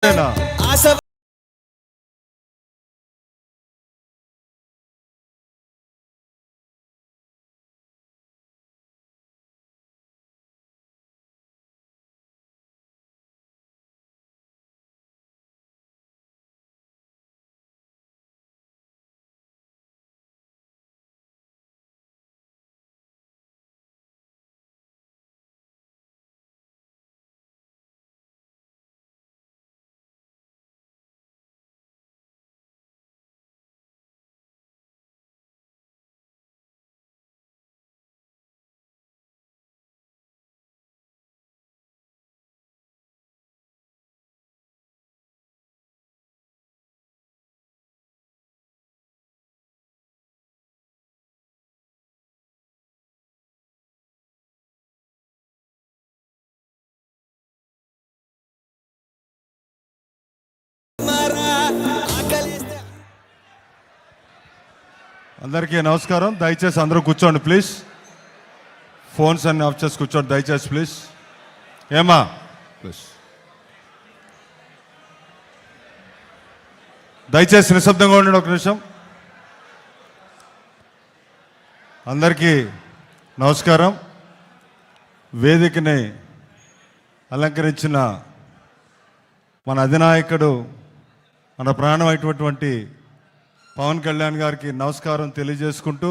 ఆశ అందరికీ నమస్కారం. దయచేసి అందరూ కూర్చోండి ప్లీజ్. ఫోన్స్ అన్ని ఆఫ్ చేసి కూర్చోండి దయచేసి ప్లీజ్. ఏమా ప్లీజ్ దయచేసి నిశ్శబ్దంగా ఉండండి ఒక నిమిషం. అందరికీ నమస్కారం. వేదికని అలంకరించిన మన అధినాయకుడు, మన ప్రాణం అయినటువంటి పవన్ కళ్యాణ్ గారికి నమస్కారం తెలియజేసుకుంటూ,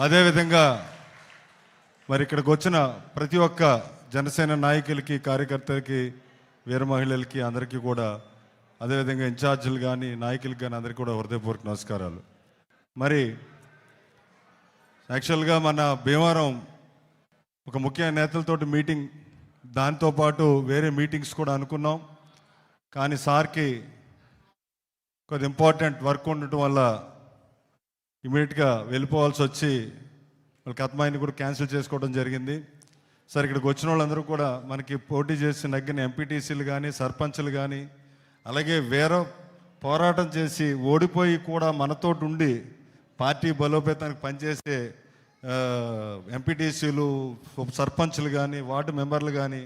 అదేవిధంగా మరి ఇక్కడికి వచ్చిన ప్రతి ఒక్క జనసేన నాయకులకి, కార్యకర్తలకి, వీర మహిళలకి అందరికీ కూడా, అదేవిధంగా ఇన్ఛార్జీలు కానీ నాయకులకి కానీ అందరికీ కూడా హృదయపూర్వక నమస్కారాలు. మరి యాక్చువల్గా మన భీమవరం ఒక ముఖ్య నేతలతోటి మీటింగ్, దాంతోపాటు వేరే మీటింగ్స్ కూడా అనుకున్నాం. కానీ సార్కి కొద్ది ఇంపార్టెంట్ వర్క్ ఉండటం వల్ల ఇమీడియట్గా వెళ్ళిపోవాల్సి వచ్చి వాళ్ళకి అత్మాయిని కూడా క్యాన్సిల్ చేసుకోవడం జరిగింది. సరే, ఇక్కడికి వచ్చిన వాళ్ళందరూ కూడా మనకి పోటీ చేసి నగ్గిన ఎంపీటీసీలు కానీ, సర్పంచ్లు కానీ, అలాగే వేరే పోరాటం చేసి ఓడిపోయి కూడా మనతోటి ఉండి పార్టీ బలోపేతానికి పనిచేసే ఎంపీటీసీలు, సర్పంచ్లు కానీ, వార్డు మెంబర్లు కానీ,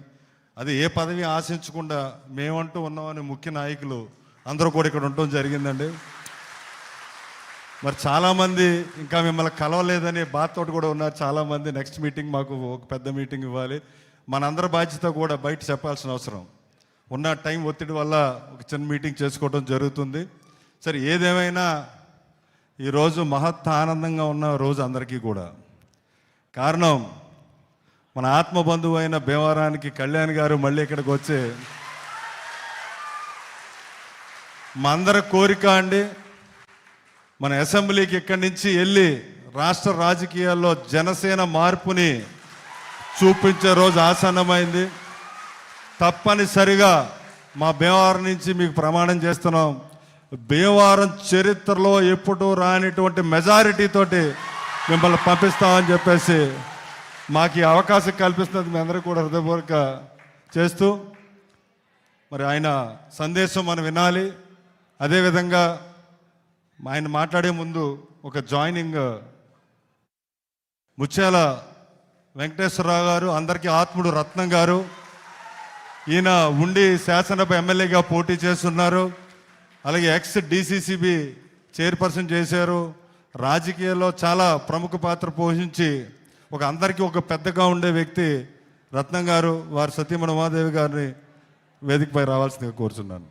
అది ఏ పదవి ఆశించకుండా మేమంటూ ఉన్నామని ముఖ్య నాయకులు అందరూ కూడా ఇక్కడ ఉండటం జరిగిందండి. మరి చాలామంది ఇంకా మిమ్మల్ని కలవలేదని బాధతోటి కూడా ఉన్నారు చాలామంది. నెక్స్ట్ మీటింగ్ మాకు ఒక పెద్ద మీటింగ్ ఇవ్వాలి, మనందరి బాధ్యత కూడా బయట చెప్పాల్సిన అవసరం ఉన్న టైం ఒత్తిడి వల్ల ఒక చిన్న మీటింగ్ చేసుకోవడం జరుగుతుంది. సరే, ఏదేమైనా ఈరోజు మహత్ ఆనందంగా ఉన్న రోజు అందరికీ కూడా. కారణం, మన ఆత్మబంధువు అయిన భీమవరానికి కళ్యాణ్ గారు మళ్ళీ ఇక్కడికి వచ్చి మా అందరి కోరిక అండి, మన అసెంబ్లీకి ఇక్కడి నుంచి వెళ్ళి రాష్ట్ర రాజకీయాల్లో జనసేన మార్పుని చూపించే రోజు ఆసన్నమైంది. తప్పనిసరిగా మా భీమవరం నుంచి మీకు ప్రమాణం చేస్తున్నాం, భీమవరం చరిత్రలో ఎప్పుడూ రానిటువంటి మెజారిటీ తోటి మిమ్మల్ని పంపిస్తామని చెప్పేసి మాకు ఈ అవకాశం కల్పిస్తున్నది మీ అందరూ కూడా హృదయపూర్వక చేస్తూ, మరి ఆయన సందేశం మనం వినాలి. అదేవిధంగా ఆయన మాట్లాడే ముందు ఒక జాయినింగ్, ముత్యాల వెంకటేశ్వరరావు గారు, అందరికీ ఆత్ముడు రత్నం గారు, ఈయన ఉండి శాసనసభ ఎమ్మెల్యేగా పోటీ చేస్తున్నారు. అలాగే ఎక్స్ డిసిసిబి చైర్పర్సన్ చేశారు. రాజకీయాల్లో చాలా ప్రముఖ పాత్ర పోషించి అందరికీ ఒక పెద్దగా ఉండే వ్యక్తి రత్నం గారు, వారి సతీమణి ఉమాదేవి గారిని వేదికపై రావాల్సిందిగా కోరుచున్నాను.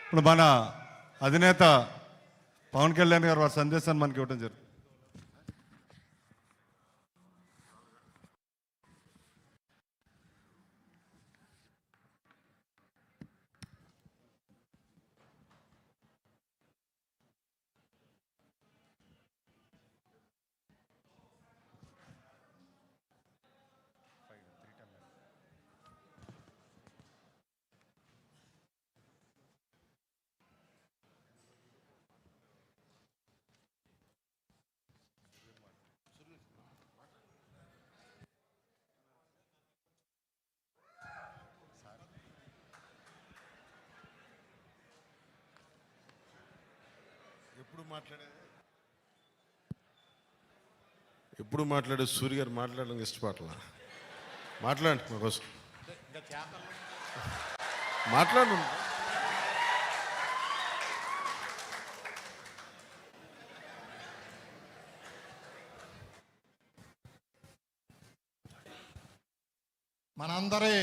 ఇప్పుడు మన అధినేత పవన్ కళ్యాణ్ గారు వారి సందేశాన్ని మనకి ఇవ్వడం జరుగుతుంది. ఎప్పుడు మాట్లాడే సూర్య గారు మాట్లాడడానికి ఇష్టపడలా. మాట్లాడండి మాకోసం, మాట్లాడు. మనందరి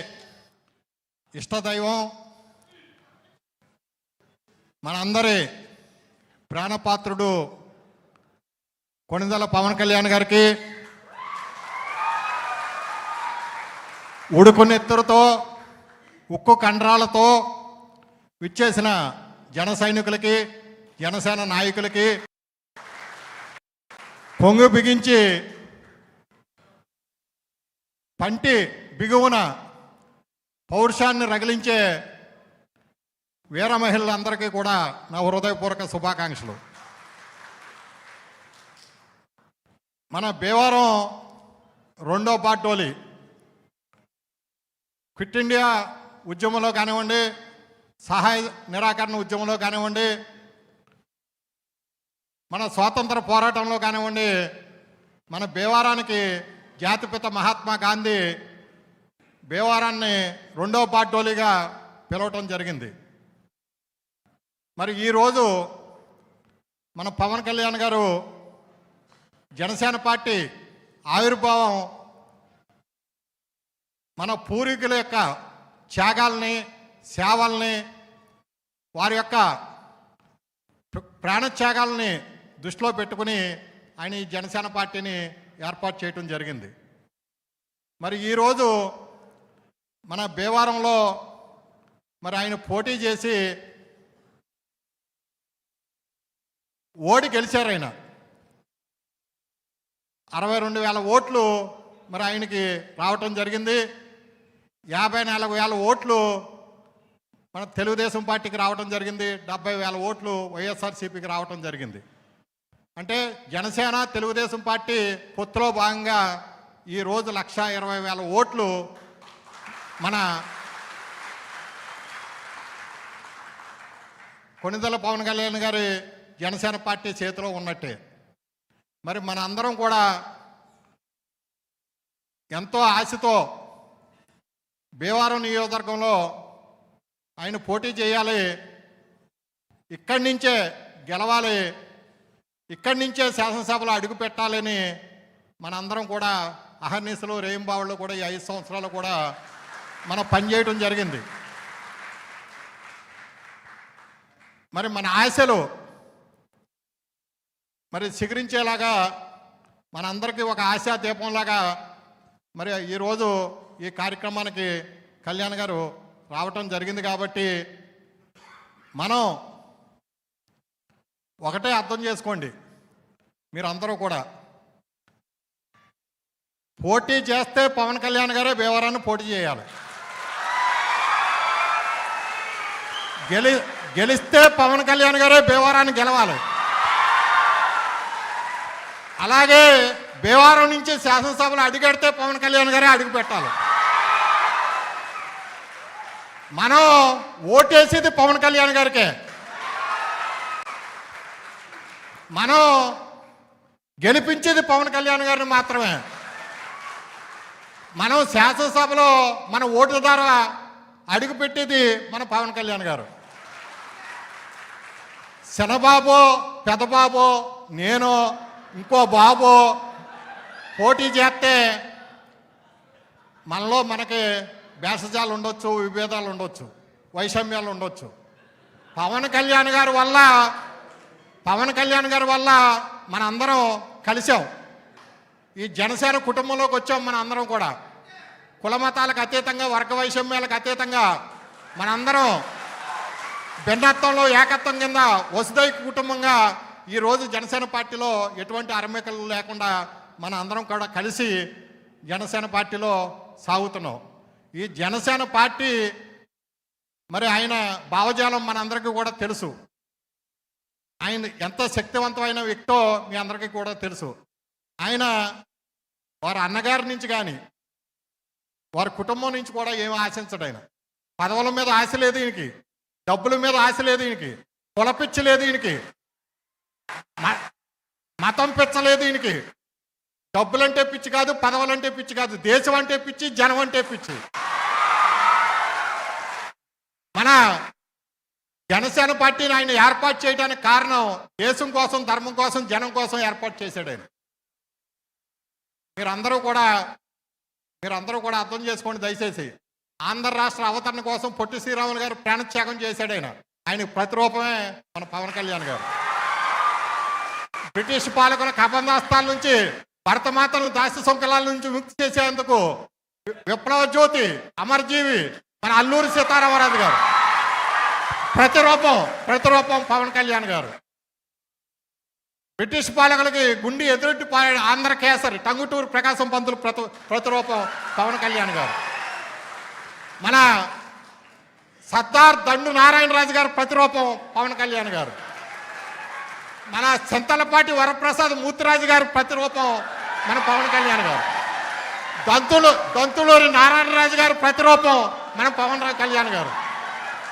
ఇష్టదైవం, మనందరి ప్రాణపాత్రుడు కొణిదెల పవన్ కళ్యాణ్ గారికి ఉడుకు నెత్తురుతో ఉక్కు కండరాలతో విచ్చేసిన జన సైనికులకి, జనసేన నాయకులకి, పొంగు బిగించి పంటి బిగువున పౌరుషాన్ని రగిలించే వీర మహిళలందరికీ కూడా నా హృదయపూర్వక శుభాకాంక్షలు. మన భీమవరం రెండో పార్టోలి క్విట్ ఇండియా ఉద్యమంలో కానివ్వండి, సహాయ నిరాకరణ ఉద్యమంలో కానివ్వండి, మన స్వాతంత్ర పోరాటంలో కానివ్వండి, మన భీమవరానికి జాతిపిత మహాత్మా గాంధీ భీమవరాన్ని రెండో పార్టోలిగా పిలవటం జరిగింది. మరి ఈరోజు మన పవన్ కళ్యాణ్ గారు జనసేన పార్టీ ఆవిర్భావం మన పూర్వీకుల యొక్క త్యాగాల్ని, సేవల్ని, వారి యొక్క ప్రాణత్యాగాల్ని దృష్టిలో పెట్టుకుని ఆయన ఈ జనసేన పార్టీని ఏర్పాటు చేయటం జరిగింది. మరి ఈరోజు మన భీమవరంలో మరి ఆయన పోటీ చేసి ఓడి గెలిచారు. ఆయన 62,000 ఓట్లు మరి ఆయనకి రావటం జరిగింది. 54,000 ఓట్లు మన తెలుగుదేశం పార్టీకి రావటం జరిగింది. 70,000 ఓట్లు వైఎస్ఆర్సీపీకి రావటం జరిగింది. అంటే జనసేన తెలుగుదేశం పార్టీ పొత్తులో భాగంగా ఈరోజు 1,20,000 ఓట్లు మన కొణిదెల పవన్ కళ్యాణ్ గారి జనసేన పార్టీ చేతిలో ఉన్నట్టే. మరి మన అందరం కూడా ఎంతో ఆశతో భీమవరం నియోజకవర్గంలో ఆయన పోటీ చేయాలి, ఇక్కడి నుంచే గెలవాలి, ఇక్కడి నుంచే శాసనసభలో అడుగు పెట్టాలని మనందరం కూడా అహర్నిశలు రేయింబావుళ్ళు కూడా ఈ 5 సంవత్సరాలు కూడా మనం పనిచేయటం జరిగింది. మరి మన ఆశలు మరి చిగురించేలాగా మనందరికీ ఒక ఆశా దీపంలాగా మరి ఈరోజు ఈ కార్యక్రమానికి కళ్యాణ్ గారు రావటం జరిగింది. కాబట్టి మనం ఒకటే అర్థం చేసుకోండి, మీరందరూ కూడా పోటీ చేస్తే పవన్ కళ్యాణ్ గారే భీమవరాన్ని పోటీ చేయాలి, గెలిస్తే పవన్ కళ్యాణ్ గారే భీమవరాన్ని గెలవాలి. అలాగే భీమవరం నుంచి శాసనసభలో అడుగెడితే పవన్ కళ్యాణ్ గారే అడుగు పెట్టాలి. మనం ఓటేసేది పవన్ కళ్యాణ్ గారికే, మనం గెలిపించేది పవన్ కళ్యాణ్ గారిని మాత్రమే. మనం శాసనసభలో మన ఓట్ల ద్వారా అడుగు పెట్టేది మన పవన్ కళ్యాణ్ గారు. శనబాబో, పెదబాబో, నేను, ఇంకో బాబు పోటీ చేస్తే మనకి భేషజాలు ఉండొచ్చు, విభేదాలు ఉండొచ్చు, వైషమ్యాలు ఉండొచ్చు. పవన్ కళ్యాణ్ గారి వల్ల మన అందరం కలిసాం. ఈ జనసేన కుటుంబంలోకి వచ్చాం. మన అందరం కూడా కుల మతాలకు అతీతంగా, వర్గ వైషమ్యాలకు అతీతంగా మనందరం భిన్నత్వంలో ఏకత్వం కింద వసుదైక కుటుంబంగా ఈరోజు జనసేన పార్టీలో ఎటువంటి అరమేకలు లేకుండా మన అందరం కూడా కలిసి జనసేన పార్టీలో సాగుతున్నాం. ఈ జనసేన పార్టీ మరి ఆయన భావజాలం మనందరికీ కూడా తెలుసు. ఆయన ఎంత శక్తివంతమైన వ్యక్తో మీ అందరికీ కూడా తెలుసు. ఆయన వారి అన్నగారి నుంచి కానీ వారి కుటుంబం నుంచి కూడా ఏమి ఆశించడు. ఆయన పదవుల మీద ఆశ లేదు ఈయనకి, డబ్బుల మీద ఆశ లేదు ఈయనకి, కులపిచ్చి లేదు ఈయనకి, మతం పిచ్చలేదు ఈయనకి. డబ్బులంటే పిచ్చి కాదు, పదవులంటే పిచ్చి కాదు, దేశం అంటే పిచ్చి, జనం అంటే పిచ్చి. మన జనసేన పార్టీని ఆయన ఏర్పాటు చేయడానికి కారణం దేశం కోసం, ధర్మం కోసం, జనం కోసం ఏర్పాటు చేశాడు ఆయన. మీరందరూ కూడా అర్థం చేసుకోండి దయచేసి. ఆంధ్ర రాష్ట్ర అవతరణ కోసం పొట్టి శ్రీరాములు గారు ప్రాణత్యాగం చేశాడు ఆయన. ఆయనకు ప్రతిరూపమే మన పవన్ కళ్యాణ్ గారు. బ్రిటిష్ పాలకుల కబంధాస్తాల నుంచి, భరతమాతను దాస్య సంకలాల నుంచి ముక్తి చేసేందుకు విప్లవ జ్యోతి, అమరజీవి మన అల్లూరి సీతారామరాజు గారు. ప్రతిరూపం పవన్ కళ్యాణ్ గారు. బ్రిటిష్ పాలకులకి గుండి ఎదురొట్టి ఆంధ్ర కేసరి టంగుటూరు ప్రకాశం పంతులు ప్రతిరూపం పవన్ కళ్యాణ్ గారు. మన సర్దార్ దండు నారాయణరాజు గారు ప్రతిరూపం పవన్ కళ్యాణ్ గారు. మన చింతలపాటి వరప్రసాద్ మూర్తిరాజు గారు ప్రతిరూపం మన పవన్ కళ్యాణ్ గారు. దంతులూరి నారాయణరాజు గారు ప్రతిరూపం మన పవన్ కళ్యాణ్ గారు.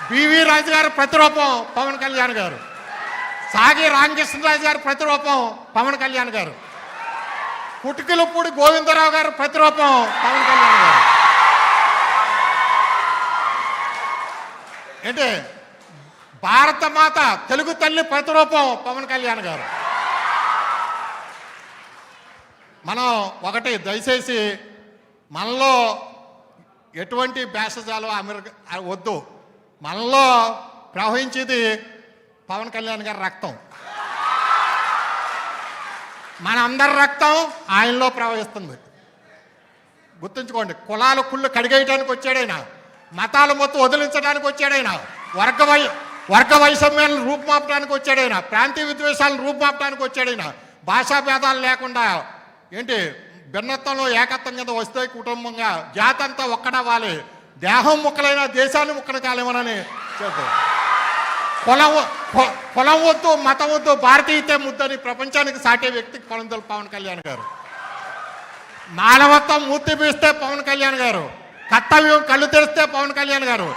బివి రాజు గారు ప్రతిరూపం పవన్ కళ్యాణ్ గారు. సాగి రామకృష్ణరాజు గారు ప్రతిరూపం పవన్ కళ్యాణ్ గారు. కుటుకులపూడి గోవిందరావు గారు ప్రతిరూపం పవన్ కళ్యాణ్ గారు. ఏంటి భారత మాత తెలుగు తల్లి ప్రతిరూపం పవన్ కళ్యాణ్ గారు. మనం ఒకటి దయచేసి మనలో ఎటువంటి భేషజాలు అమెరికా వద్దు. మనలో ప్రవహించేది పవన్ కళ్యాణ్ గారి రక్తం. మన అందరి రక్తం ఆయనలో ప్రవహిస్తుంది. గుర్తుంచుకోండి. కులాల కుళ్ళు కడిగేయడానికి వచ్చాడైనా, మతాలు మొత్తం వదిలించడానికి వచ్చాడైనా, వర్గ వైషమ్యాలను రూపుమాపడానికి వచ్చాడైనా, ప్రాంతీయ విద్వేషాలను రూపుమాపడానికి వచ్చాడైనా, భాషా భేదాలు లేకుండా ఏంటి భిన్నత్వంలో ఏకత్వం కింద వస్తే కుటుంబంగా జాతి అంతా ఒక్కడవ్వాలి, దేహం ముక్కలైనా దేశాన్ని ముక్కలు కాలేమనని చెప్తారు. కులం వద్దు, మతం వద్దు, భారతీయతే ముద్దని ప్రపంచానికి సాటే వ్యక్తి కొలందలు పవన్ కళ్యాణ్ గారు. మానవత్వం మూర్తి పీస్తే పవన్ కళ్యాణ్ గారు. కర్తవ్యం కళ్ళు తెరిస్తే పవన్ కళ్యాణ్ గారు.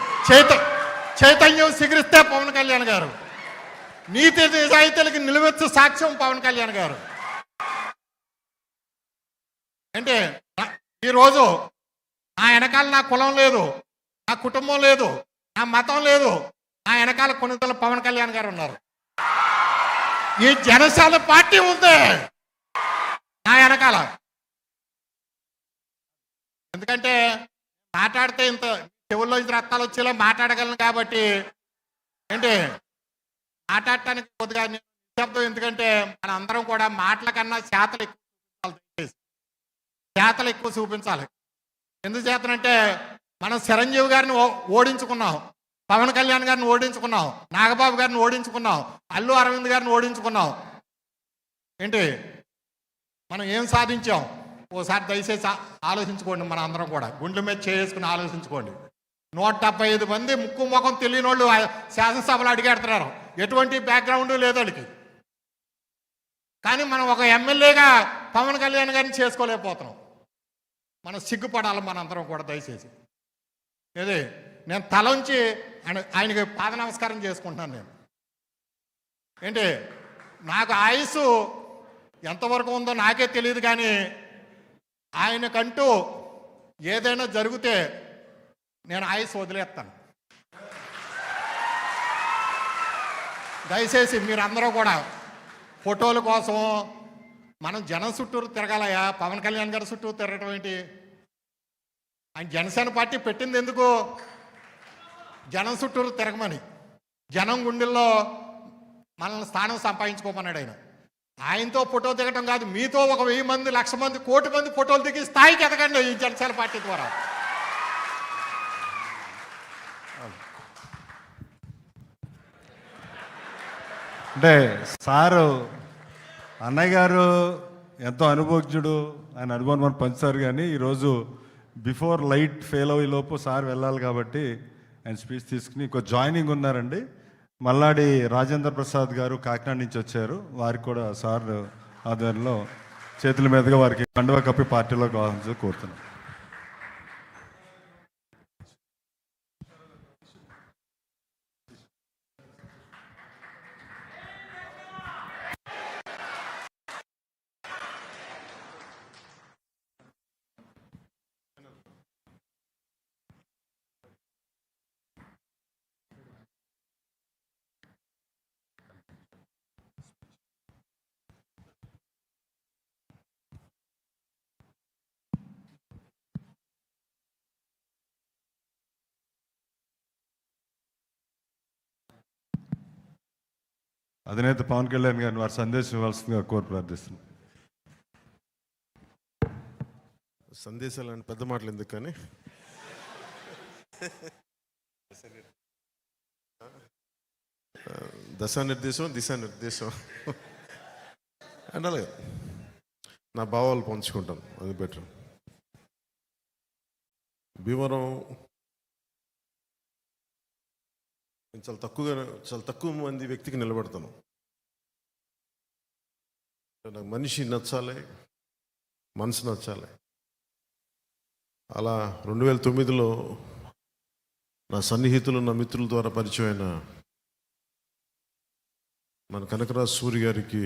చైతన్యం సిగిరిస్తే పవన్ కళ్యాణ్ గారు. నీతి నిజాయితీలకి నిలువెత్తు సాక్ష్యం పవన్ కళ్యాణ్ గారు. అంటే ఈరోజు నా వెనకాల నా కులం లేదు, నా కుటుంబం లేదు, నా మతం లేదు, నా వెనకాల కొనుగోలు పవన్ కళ్యాణ్ గారు ఉన్నారు. ఈ జనసేన పార్టీ ఉంది నా వెనకాల. ఎందుకంటే మాట్లాడితే ఇంత చెవుల్లో ఇంత రక్తాలు వచ్చేలా మాట్లాడగలను కాబట్టి ఏంటి మాట్లాడటానికి కొద్దిగా నిశ్శబ్దం. ఎందుకంటే మన అందరం కూడా మాటల కన్నా చేతలు ఎక్కువ చూపించాలి. ఎందుచేతనంటే మనం చిరంజీవి గారిని ఓడించుకున్నాం, పవన్ కళ్యాణ్ గారిని ఓడించుకున్నాం, నాగబాబు గారిని ఓడించుకున్నాం, అల్లు అరవింద్ గారిని ఓడించుకున్నాం. ఏంటి మనం ఏం సాధించాం? ఓసారి దయచేసి ఆలోచించుకోండి. మన అందరం కూడా గుండెల మీద చేసుకుని ఆలోచించుకోండి. 175 మంది ముక్కు ముఖం తెలియని వాళ్ళు శాసనసభలో అడిగేడుతున్నారు. ఎటువంటి బ్యాక్గ్రౌండ్ లేదు వాళ్ళకి. కానీ మనం ఒక ఎమ్మెల్యేగా పవన్ కళ్యాణ్ గారిని చేసుకోలేకపోతున్నాం. మనం సిగ్గుపడాలి మన అందరం కూడా దయచేసి. ఏది నేను తలంచి ఆయనకి పాద నమస్కారం చేసుకుంటున్నాను. నేను ఏంటి నాకు ఆయుస్సు ఎంతవరకు ఉందో నాకే తెలియదు, కానీ ఆయనకంటూ ఏదైనా జరిగితే నేను ఆయుస్సు వదిలేస్తాను. దయచేసి మీరందరూ కూడా ఫోటోల కోసం మనం జనం చుట్టూరు తిరగాలయా? పవన్ కళ్యాణ్ గారి చుట్టూ తిరగటం ఏంటి? ఆయన జనసేన పార్టీ పెట్టింది ఎందుకు? జనం చుట్టూరు తిరగమని. జనం గుండెల్లో మనల్ని స్థానం సంపాదించుకోమన్నాడు ఆయన. ఆయనతో ఫోటో దిగటం కాదు, మీతో 1000 మంది, 1,00,000 మంది, 1,00,00,000 మంది ఫోటోలు దిగి స్థాయికి ఎదగండి ఈ జనసేన పార్టీ ద్వారా. అంటే సారు అన్నయ్య గారు ఎంతో అనుభవజ్ఞుడు, ఆయన అనుభవం మనం పంచుతారు. కానీ ఈరోజు బిఫోర్ లైట్ ఫెయిల్ అయ్యే లోపు సార్ వెళ్ళాలి కాబట్టి ఆయన స్పీచ్ తీసుకుని ఇంకో జాయినింగ్ ఉన్నారండి. మల్లాడి రాజేంద్ర ప్రసాద్ గారు కాకినాడ నుంచి వచ్చారు. వారికి కూడా సార్ ఆధ్వర్యంలో చేతుల మీదుగా వారికి కండువా కప్పి పార్టీలో కావాల్సి కోరుతున్నాం. అధినేత పవన్ కళ్యాణ్ గారిని వారి సందేశం ఇవ్వాల్సిందిగా కోరి ప్రార్థిస్తున్నాం. సందేశాలు అంటే పెద్ద మాటలు ఎందుకు కానీ దిశానిర్దేశం అంటే అలాగే నా భావాలు పంచుకుంటాను, అది బెటర్. భీమవరం నేను చాలా తక్కువ మంది వ్యక్తికి నిలబడతాను. నాకు మనిషి నచ్చాలి, మనసు నచ్చాలి. అలా 2009లో నా సన్నిహితులు, నా మిత్రుల ద్వారా పరిచయమైన మన కనకరాజు సూరి గారికి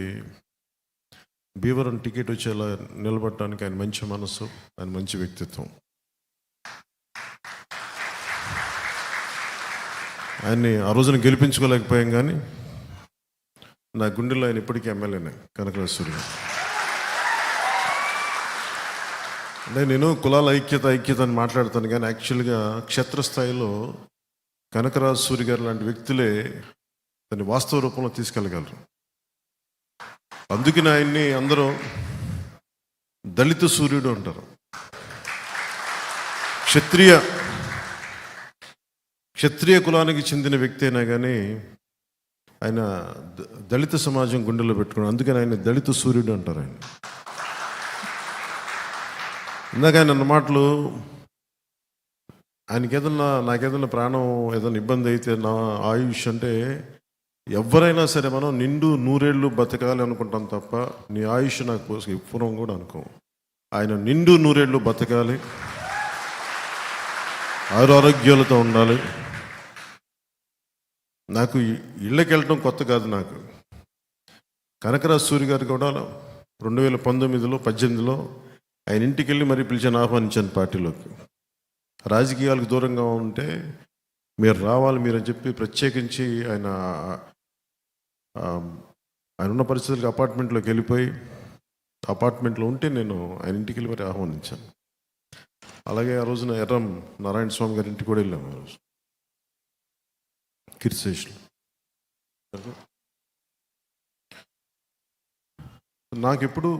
భీమవరం టికెట్ వచ్చేలా నిలబడటానికి ఆయన మంచి మనసు, ఆయన మంచి వ్యక్తిత్వం. ఆయన్ని ఆ రోజున గెలిపించుకోలేకపోయాం, కానీ నా గుండెల్లో ఆయన ఇప్పటికీ ఎమ్మెల్యేనే, కనకరాజు సూరి గారు. అంటే నేను కులాల ఐక్యత అని మాట్లాడతాను, కానీ యాక్చువల్గా క్షేత్రస్థాయిలో కనకరాజు సూరి గారు లాంటి వ్యక్తులే దాన్ని వాస్తవ రూపంలో తీసుకెళ్ళగలరు. అందుకని ఆయన్ని అందరూ దళిత సూర్యుడు అంటారు. క్షత్రియ కులానికి చెందిన వ్యక్తి అయినా కానీ ఆయన దళిత సమాజం గుండెల్లో పెట్టుకున్నాడు. అందుకని ఆయన దళిత సూర్యుడు అంటారు. ఆయన ఇందాక ఆయన అన్న మాటలు, నాకేదన్నా ప్రాణం ఏదైనా ఇబ్బంది అయితే, నా ఆయుష్ అంటే ఎవరైనా సరే మనం నిండు 100 ఏళ్ళు బతకాలి అనుకుంటాం తప్ప నీ ఆయుష్ నాకు ఎప్పుడూ కూడా అనుకోం. ఆయన నిండు 100 ఏళ్ళు బతకాలి, ఆరోగ్యాలతో ఉండాలి. నాకు ఇళ్ళకి వెళ్ళటం కొత్త కాదు. నాకు కనకరాజు సూరి గారు కూడా 2019లో 18లో ఆయన ఇంటికి వెళ్ళి మరీ పిలిచాను, ఆహ్వానించాను పార్టీలోకి. రాజకీయాలకు దూరంగా ఉంటే మీరు రావాలి మీరు అని చెప్పి ప్రత్యేకించి ఆయన ఉన్న పరిస్థితులకు అపార్ట్మెంట్లోకి వెళ్ళిపోయి అపార్ట్మెంట్లో ఉంటే నేను ఆయన ఇంటికి వెళ్ళి మరి ఆహ్వానించాను. అలాగే ఆ రోజున ఎర్రం నారాయణ స్వామి గారి ఇంటికి కూడా వెళ్ళాము. ఆ రోజు కీర్తిశేషులు. నాకెప్పుడు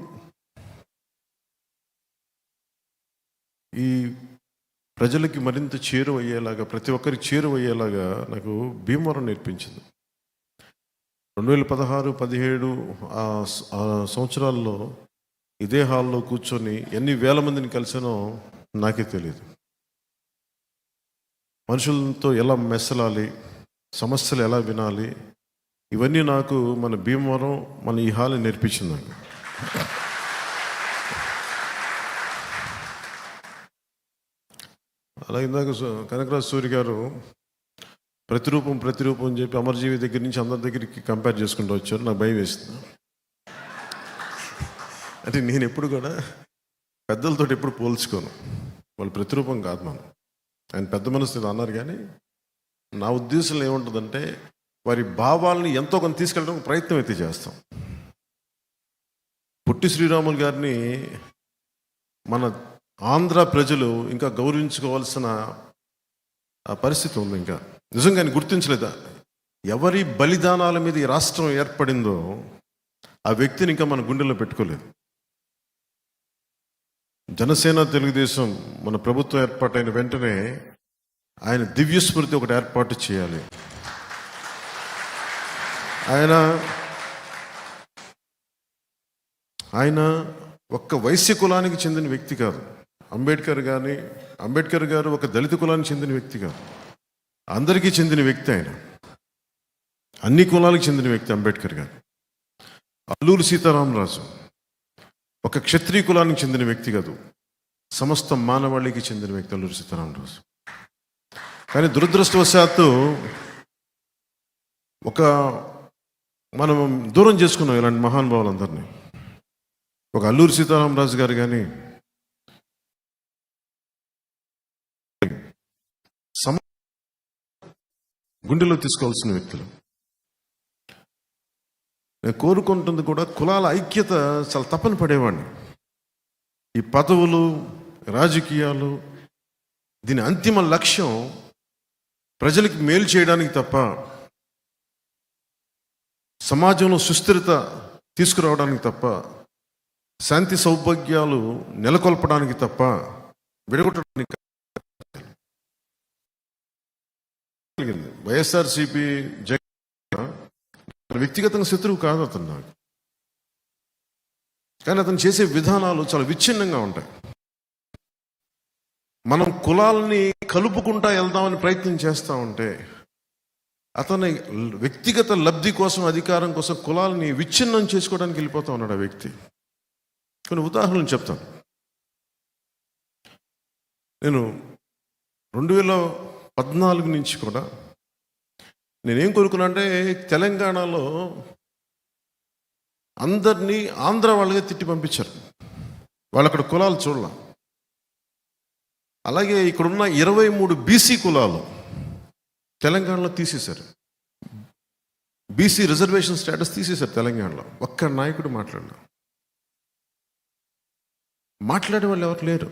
ఈ ప్రజలకి మరింత చేరువయ్యేలాగా, ప్రతి ఒక్కరికి చేరువయ్యేలాగా నాకు భీమవరం నేర్పించింది. 2016, 17 ఆ సంవత్సరాల్లో ఇదే హాల్లో కూర్చొని ఎన్ని వేల మందిని కలిసానో నాకే తెలియదు. మనుషులతో ఎలా మెసలాలి, సమస్యలు ఎలా వినాలి, ఇవన్నీ నాకు మన భీమవరం, మన ఈ హాల్ నేర్పించింది నాకు. అలా ఇందాక కనకరాజు సూరి గారు ప్రతిరూపం అని చెప్పి అమరజీవి దగ్గర నుంచి అందరి దగ్గరికి కంపేర్ చేసుకుంటూ వచ్చారు. నాకు భయం వేస్తుంది. అంటే నేను ఎప్పుడు కూడా పెద్దలతో ఎప్పుడు పోల్చుకోను. వాళ్ళు ప్రతిరూపం కాదు మనం. ఆయన పెద్ద మనసు అన్నారు, కానీ నా ఉద్దేశంలో ఏముంటుందంటే వారి భావాల్ని ఎంతో కొంత తీసుకెళ్ళడానికి ప్రయత్నం అయితే చేస్తాం. పొట్టి శ్రీరాములు గారిని మన ఆంధ్ర ప్రజలు ఇంకా గౌరవించుకోవాల్సిన పరిస్థితి ఉంది. ఇంకా నిజంగా ఆయన గుర్తించలేదా? ఎవరి బలిదానాల మీద ఈ రాష్ట్రం ఏర్పడిందో ఆ వ్యక్తిని ఇంకా మన గుండెల్లో పెట్టుకోలేదు. జనసేన తెలుగుదేశం మన ప్రభుత్వం ఏర్పాటైన వెంటనే ఆయన దివ్య స్మృతి ఒకటి ఏర్పాటు చేయాలి. ఆయన ఒక్క వైశ్య కులానికి చెందిన వ్యక్తి కాదు. అంబేద్కర్ గారు ఒక దళిత కులానికి చెందిన వ్యక్తి కాదు, అందరికీ చెందిన వ్యక్తి. ఆయన అన్ని కులాలకు చెందిన వ్యక్తి అంబేద్కర్ గారు. అల్లూరి సీతారామరాజు ఒక క్షత్రియ కులానికి చెందిన వ్యక్తి కాదు, సమస్త మానవాళికి చెందిన వ్యక్తి అల్లూరి సీతారామరాజు. కానీ దురదృష్టవశాత్తు మనం దూరం చేసుకున్నాం ఇలాంటి మహానుభావులందరినీ. ఒక అల్లూరి సీతారామరాజు గారు కానీ గుండెలో తీసుకోవాల్సిన వ్యక్తులు. నేను కోరుకుంటుంది కూడా కులాల ఐక్యత చాలా తప్పని పడేవాడిని. ఈ పదవులు, రాజకీయాలు, దీని అంతిమ లక్ష్యం ప్రజలకు మేలు చేయడానికి తప్ప, సమాజంలో సుస్థిరత తీసుకురావడానికి తప్ప, శాంతి సౌభాగ్యాలు నెలకొల్పడానికి తప్ప విడగొట్టడానికి. వైఎస్ఆర్సీపీ వ్యక్తిగతంగా శత్రువు కాదు అతను నాకు, కానీ అతను చేసే విధానాలు చాలా విచ్ఛిన్నంగా ఉంటాయి. మనం కులాలని కలుపుకుంటా వెళ్దామని ప్రయత్నం చేస్తూ ఉంటే అతని వ్యక్తిగత లబ్ధి కోసం, అధికారం కోసం కులాలని విచ్ఛిన్నం చేసుకోవడానికి వెళ్ళిపోతా ఉన్నాడు ఆ వ్యక్తి. కొన్ని ఉదాహరణలు చెప్తాను. నేను 2014 నుంచి కూడా నేనేం కోరుకున్నా అంటే, తెలంగాణలో అందరినీ ఆంధ్ర వాళ్ళగా తిట్టి పంపించారు. వాళ్ళు అక్కడ కులాలు చూడాల. అలాగే ఇక్కడున్న 23 బీసీ కులాలు తెలంగాణలో తీసేశారు. బీసీ రిజర్వేషన్ స్టేటస్ తీసేశారు తెలంగాణలో. ఒక్క నాయకుడు మాట్లాడే వాళ్ళు ఎవరు లేరు.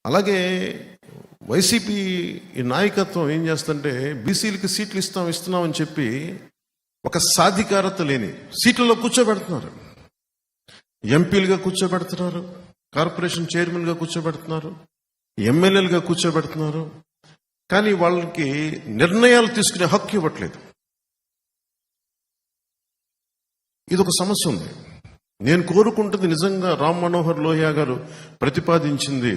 అలాగే వైసీపీ ఈ నాయకత్వం ఏం చేస్తుంటే, బీసీలకి సీట్లు ఇస్తున్నామని చెప్పి ఒక సాధికారత లేని సీట్లలో కూర్చోబెడుతున్నారు. ఎంపీలుగా కూర్చోబెడుతున్నారు, కార్పొరేషన్ చైర్మన్గా కూర్చోబెడుతున్నారు, ఎమ్మెల్యేలుగా కూర్చోబెడుతున్నారు. కానీ వాళ్ళకి నిర్ణయాలు తీసుకునే హక్కు ఇవ్వట్లేదు. ఇది ఒక సమస్య ఉంది. నేను కోరుకుంటుంది నిజంగా రామ్ మనోహర్ లోహియా గారు ప్రతిపాదించింది,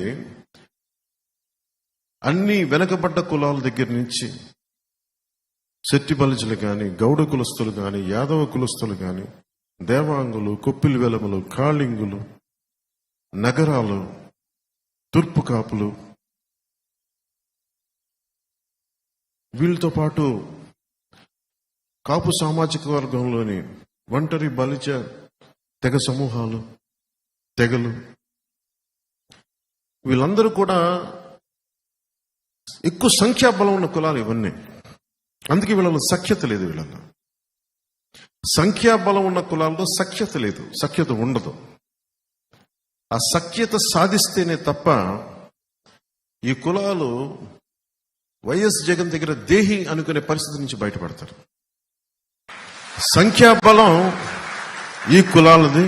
అన్ని వెనకబడ్డ కులాల దగ్గర నుంచి శెట్టి బలిజలు కానీ, గౌడ కులస్తులు కానీ, యాదవ కులస్తులు కానీ, దేవాంగులు, కొప్పిలి వెలములు, కాళింగులు, నగరాలు, తూర్పు కాపులు, వీళ్ళతో పాటు కాపు సామాజిక వర్గంలోని ఒంటరి బలిజ తెగ సమూహాలు, తెగలు, వీళ్ళందరూ కూడా ఎక్కువ సంఖ్యాబలం ఉన్న కులాలు ఇవన్నీ. అందుకే వీళ్ళలో సఖ్యత లేదు. వీళ్ళలో సంఖ్యాబలం ఉన్న కులాల్లో సఖ్యత లేదు, సఖ్యత ఉండదు. ఆ సఖ్యత సాధిస్తేనే తప్ప ఈ కులాలు వైఎస్ జగన్ దగ్గర దేహి అనుకునే పరిస్థితి నుంచి బయటపడతారు. సంఖ్యాబలం ఈ కులాలది,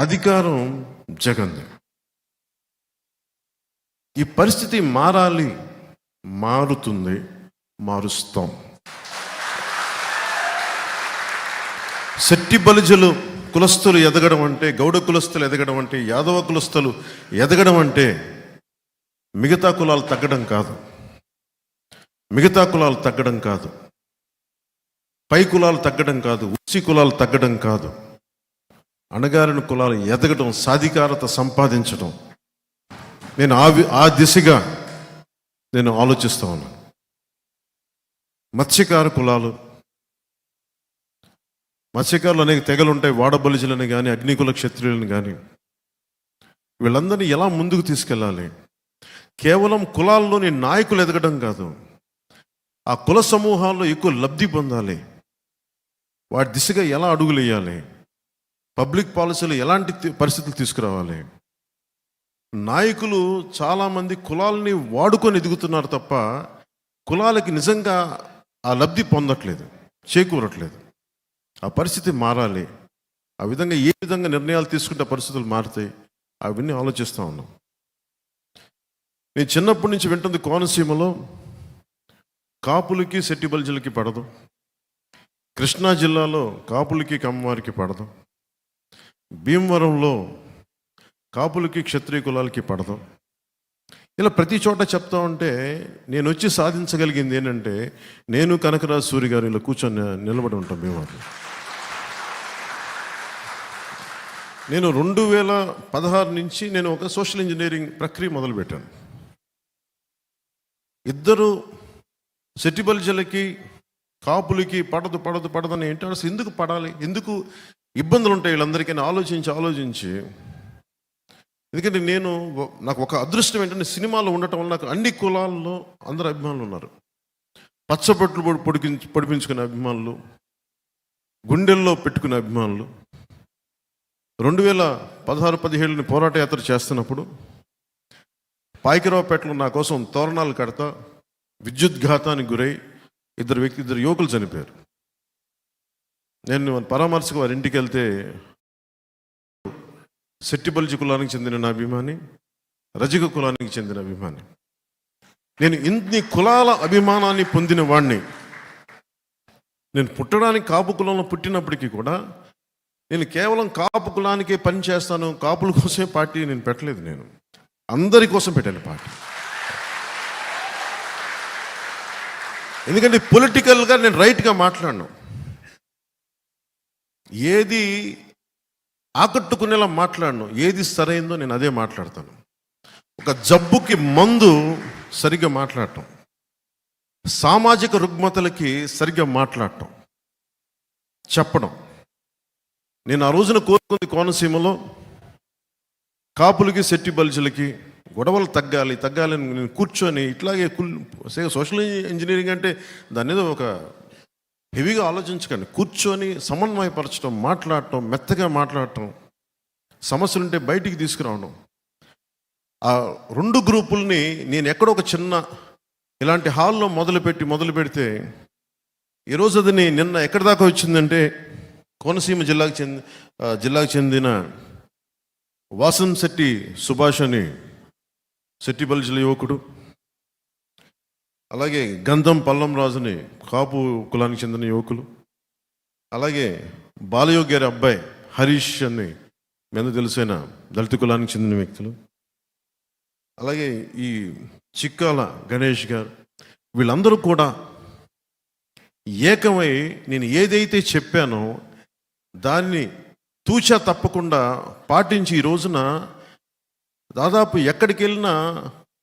అధికారం జగన్ది. ఈ పరిస్థితి మారాలి, మారుతుంది, మారుస్తాం. శెట్టి బలిజలు కులస్తులు ఎదగడం అంటే, గౌడ కులస్తులు ఎదగడం అంటే, యాదవ కులస్తులు ఎదగడం అంటే మిగతా కులాలు తగ్గడం కాదు, పై కులాలు తగ్గడం కాదు, ఉచ్చి కులాలు తగ్గడం కాదు. అణగారిన కులాలు ఎదగడం, సాధికారత సంపాదించడం. నేను ఆ దిశగా నేను ఆలోచిస్తూ ఉన్నాను. మత్స్యకార కులాలు, మత్స్యకారులు అనేక తెగలు ఉంటాయి. వాడబలిజలని కానీ, అగ్నికుల క్షత్రియులను కానీ, వీళ్ళందరినీ ఎలా ముందుకు తీసుకెళ్ళాలి? కేవలం కులాల్లోని నాయకులు ఎదగడం కాదు, ఆ కుల సమూహాల్లో ఎక్కువ లబ్ధి పొందాలి. వాటి దిశగా ఎలా అడుగులు వేయాలి? పబ్లిక్ పాలసీలు ఎలాంటి పరిస్థితులు తీసుకురావాలి? నాయకులు చాలామంది కులాలని వాడుకొని ఎదుగుతున్నారు తప్ప కులాలకి నిజంగా ఆ లబ్ధి పొందట్లేదు, చేకూరట్లేదు. ఆ పరిస్థితి మారాలి. ఆ విధంగా ఏ విధంగా నిర్ణయాలు తీసుకుంటే పరిస్థితులు మారుతాయి, అవన్నీ ఆలోచిస్తూ ఉన్నాం. నేను చిన్నప్పటి నుంచి వింటుంది, కోనసీమలో కాపులకి సెట్టి బల్జీలకి పడదు, కృష్ణా జిల్లాలో కాపులకి కమ్మవారికి పడదు, భీమవరంలో కాపులకి క్షత్రియ కులాలకి పడదు. ఇలా ప్రతి చోట చెప్తా ఉంటే నేను వచ్చి సాధించగలిగింది ఏంటంటే, నేను కనకరాజు సూరి గారు ఇలా కూర్చొని నిలబడి ఉంటాం భీమవరం. నేను 2016 నుంచి నేను ఒక సోషల్ ఇంజనీరింగ్ ప్రక్రియ మొదలుపెట్టాను. ఇద్దరు సెట్టి బల్జీలకి కాపులకి పడదు పడదు పడదని ఏంటో, అసలు ఎందుకు పడాలి, ఎందుకు ఇబ్బందులు ఉంటాయి వీళ్ళందరికీ ఆలోచించి ఎందుకంటే నాకు ఒక అదృష్టం ఏంటంటే, సినిమాలో ఉండటం వల్ల నాకు అన్ని కులాల్లో అందరు అభిమానులు ఉన్నారు. పచ్చబొట్లు పొడిపించుకునే అభిమానులు, గుండెల్లో పెట్టుకునే అభిమానులు. 2016-17 పోరాట యాత్ర చేస్తున్నప్పుడు పాయకరావుపేటలో నా కోసం తోరణాలు కడతా విద్యుద్ఘాతానికి గురై ఇద్దరు యువకులు చనిపోయారు. నేను పరామర్శకు వారి ఇంటికి వెళ్తే, సెట్టి బల్జీ కులానికి చెందిన నా అభిమాని, రజక కులానికి చెందిన అభిమాని. నేను ఇన్ని కులాల అభిమానాన్ని పొందిన వాడిని. నేను పుట్టడానికి కాపు కులంలో పుట్టినప్పటికీ కూడా నేను కేవలం కాపు కులానికే పని చేస్తాను, కాపుల కోసమే పార్టీ నేను పెట్టలేదు. నేను అందరి కోసం పెట్టాను పార్టీ. ఎందుకంటే పొలిటికల్గా నేను రైట్గా మాట్లాడను, ఏది ఆకట్టుకునేలా మాట్లాడను, ఏది సరైందో నేను అదే మాట్లాడతాను. ఒక జబ్బుకి మందు సరిగ్గా మాట్లాడటం, సామాజిక రుగ్మతలకి సరిగ్గా మాట్లాడటం, చెప్పడం. నేను ఆ రోజున కోరుకుంది, కోనసీమలో కాపులకి సెట్టి బల్జీలకి గొడవలు తగ్గాలని నేను కూర్చొని ఇట్లాగే సోషల్ ఇంజనీరింగ్ అంటే దాని మీద ఒక హెవీగా ఆలోచించకండి. కూర్చొని సమన్వయపరచడం, మాట్లాడటం, మెత్తగా మాట్లాడటం, సమస్యలుంటే బయటికి తీసుకురావడం. ఆ రెండు గ్రూపుల్ని నేను ఎక్కడో ఒక చిన్న ఇలాంటి హాల్లో మొదలు పెడితే ఈరోజు అది నిన్న ఎక్కడి దాకా వచ్చిందంటే, కోనసీమ జిల్లాకు చెందిన వాసంశెట్టి సుభాష్ అని సెట్టి బల్జీల యువకుడు, అలాగే గంధం పల్లం రాజుని కాపు కులానికి చెందిన యువకులు, అలాగే బాలయోగి గారి అబ్బాయి హరీష్ అని మీద తెలిసిన దళిత కులానికి చెందిన వ్యక్తులు, అలాగే ఈ చిక్కాల గణేష్ గారు, వీళ్ళందరూ కూడా ఏకమై నేను ఏదైతే చెప్పానో దాన్ని తూచా తప్పకుండా పాటించి ఈ రోజున దాదాపు ఎక్కడికి వెళ్ళినా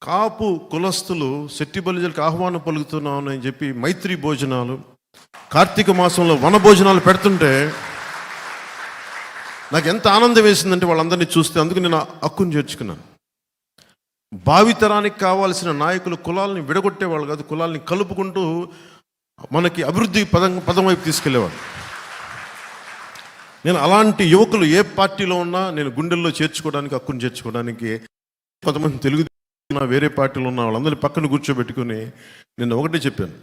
కాపు కులస్తులు సెట్టి బల్జీలకు ఆహ్వానం పలుకుతున్నాను అని చెప్పి మైత్రి భోజనాలు, కార్తీక మాసంలో వన భోజనాలు పెడుతుంటే నాకు ఎంత ఆనందం వేసిందంటే వాళ్ళందరినీ చూస్తే. అందుకు నేను హక్కును చేర్చుకున్నాను. భావితరానికి కావాల్సిన నాయకులు కులాలని విడగొట్టేవాళ్ళు కాదు, కులాలని కలుపుకుంటూ మనకి అభివృద్ధి పదం వైపు తీసుకెళ్లేవాడు. నేను అలాంటి యువకులు ఏ పార్టీలో ఉన్నా నేను గుండెల్లో చేర్చుకోవడానికి, హక్కును చేర్చుకోవడానికి, కొంతమంది తెలుగు వేరే పార్టీలో ఉన్న వాళ్ళందరినీ పక్కన కూర్చోబెట్టుకుని నేను ఒకటే చెప్పాను,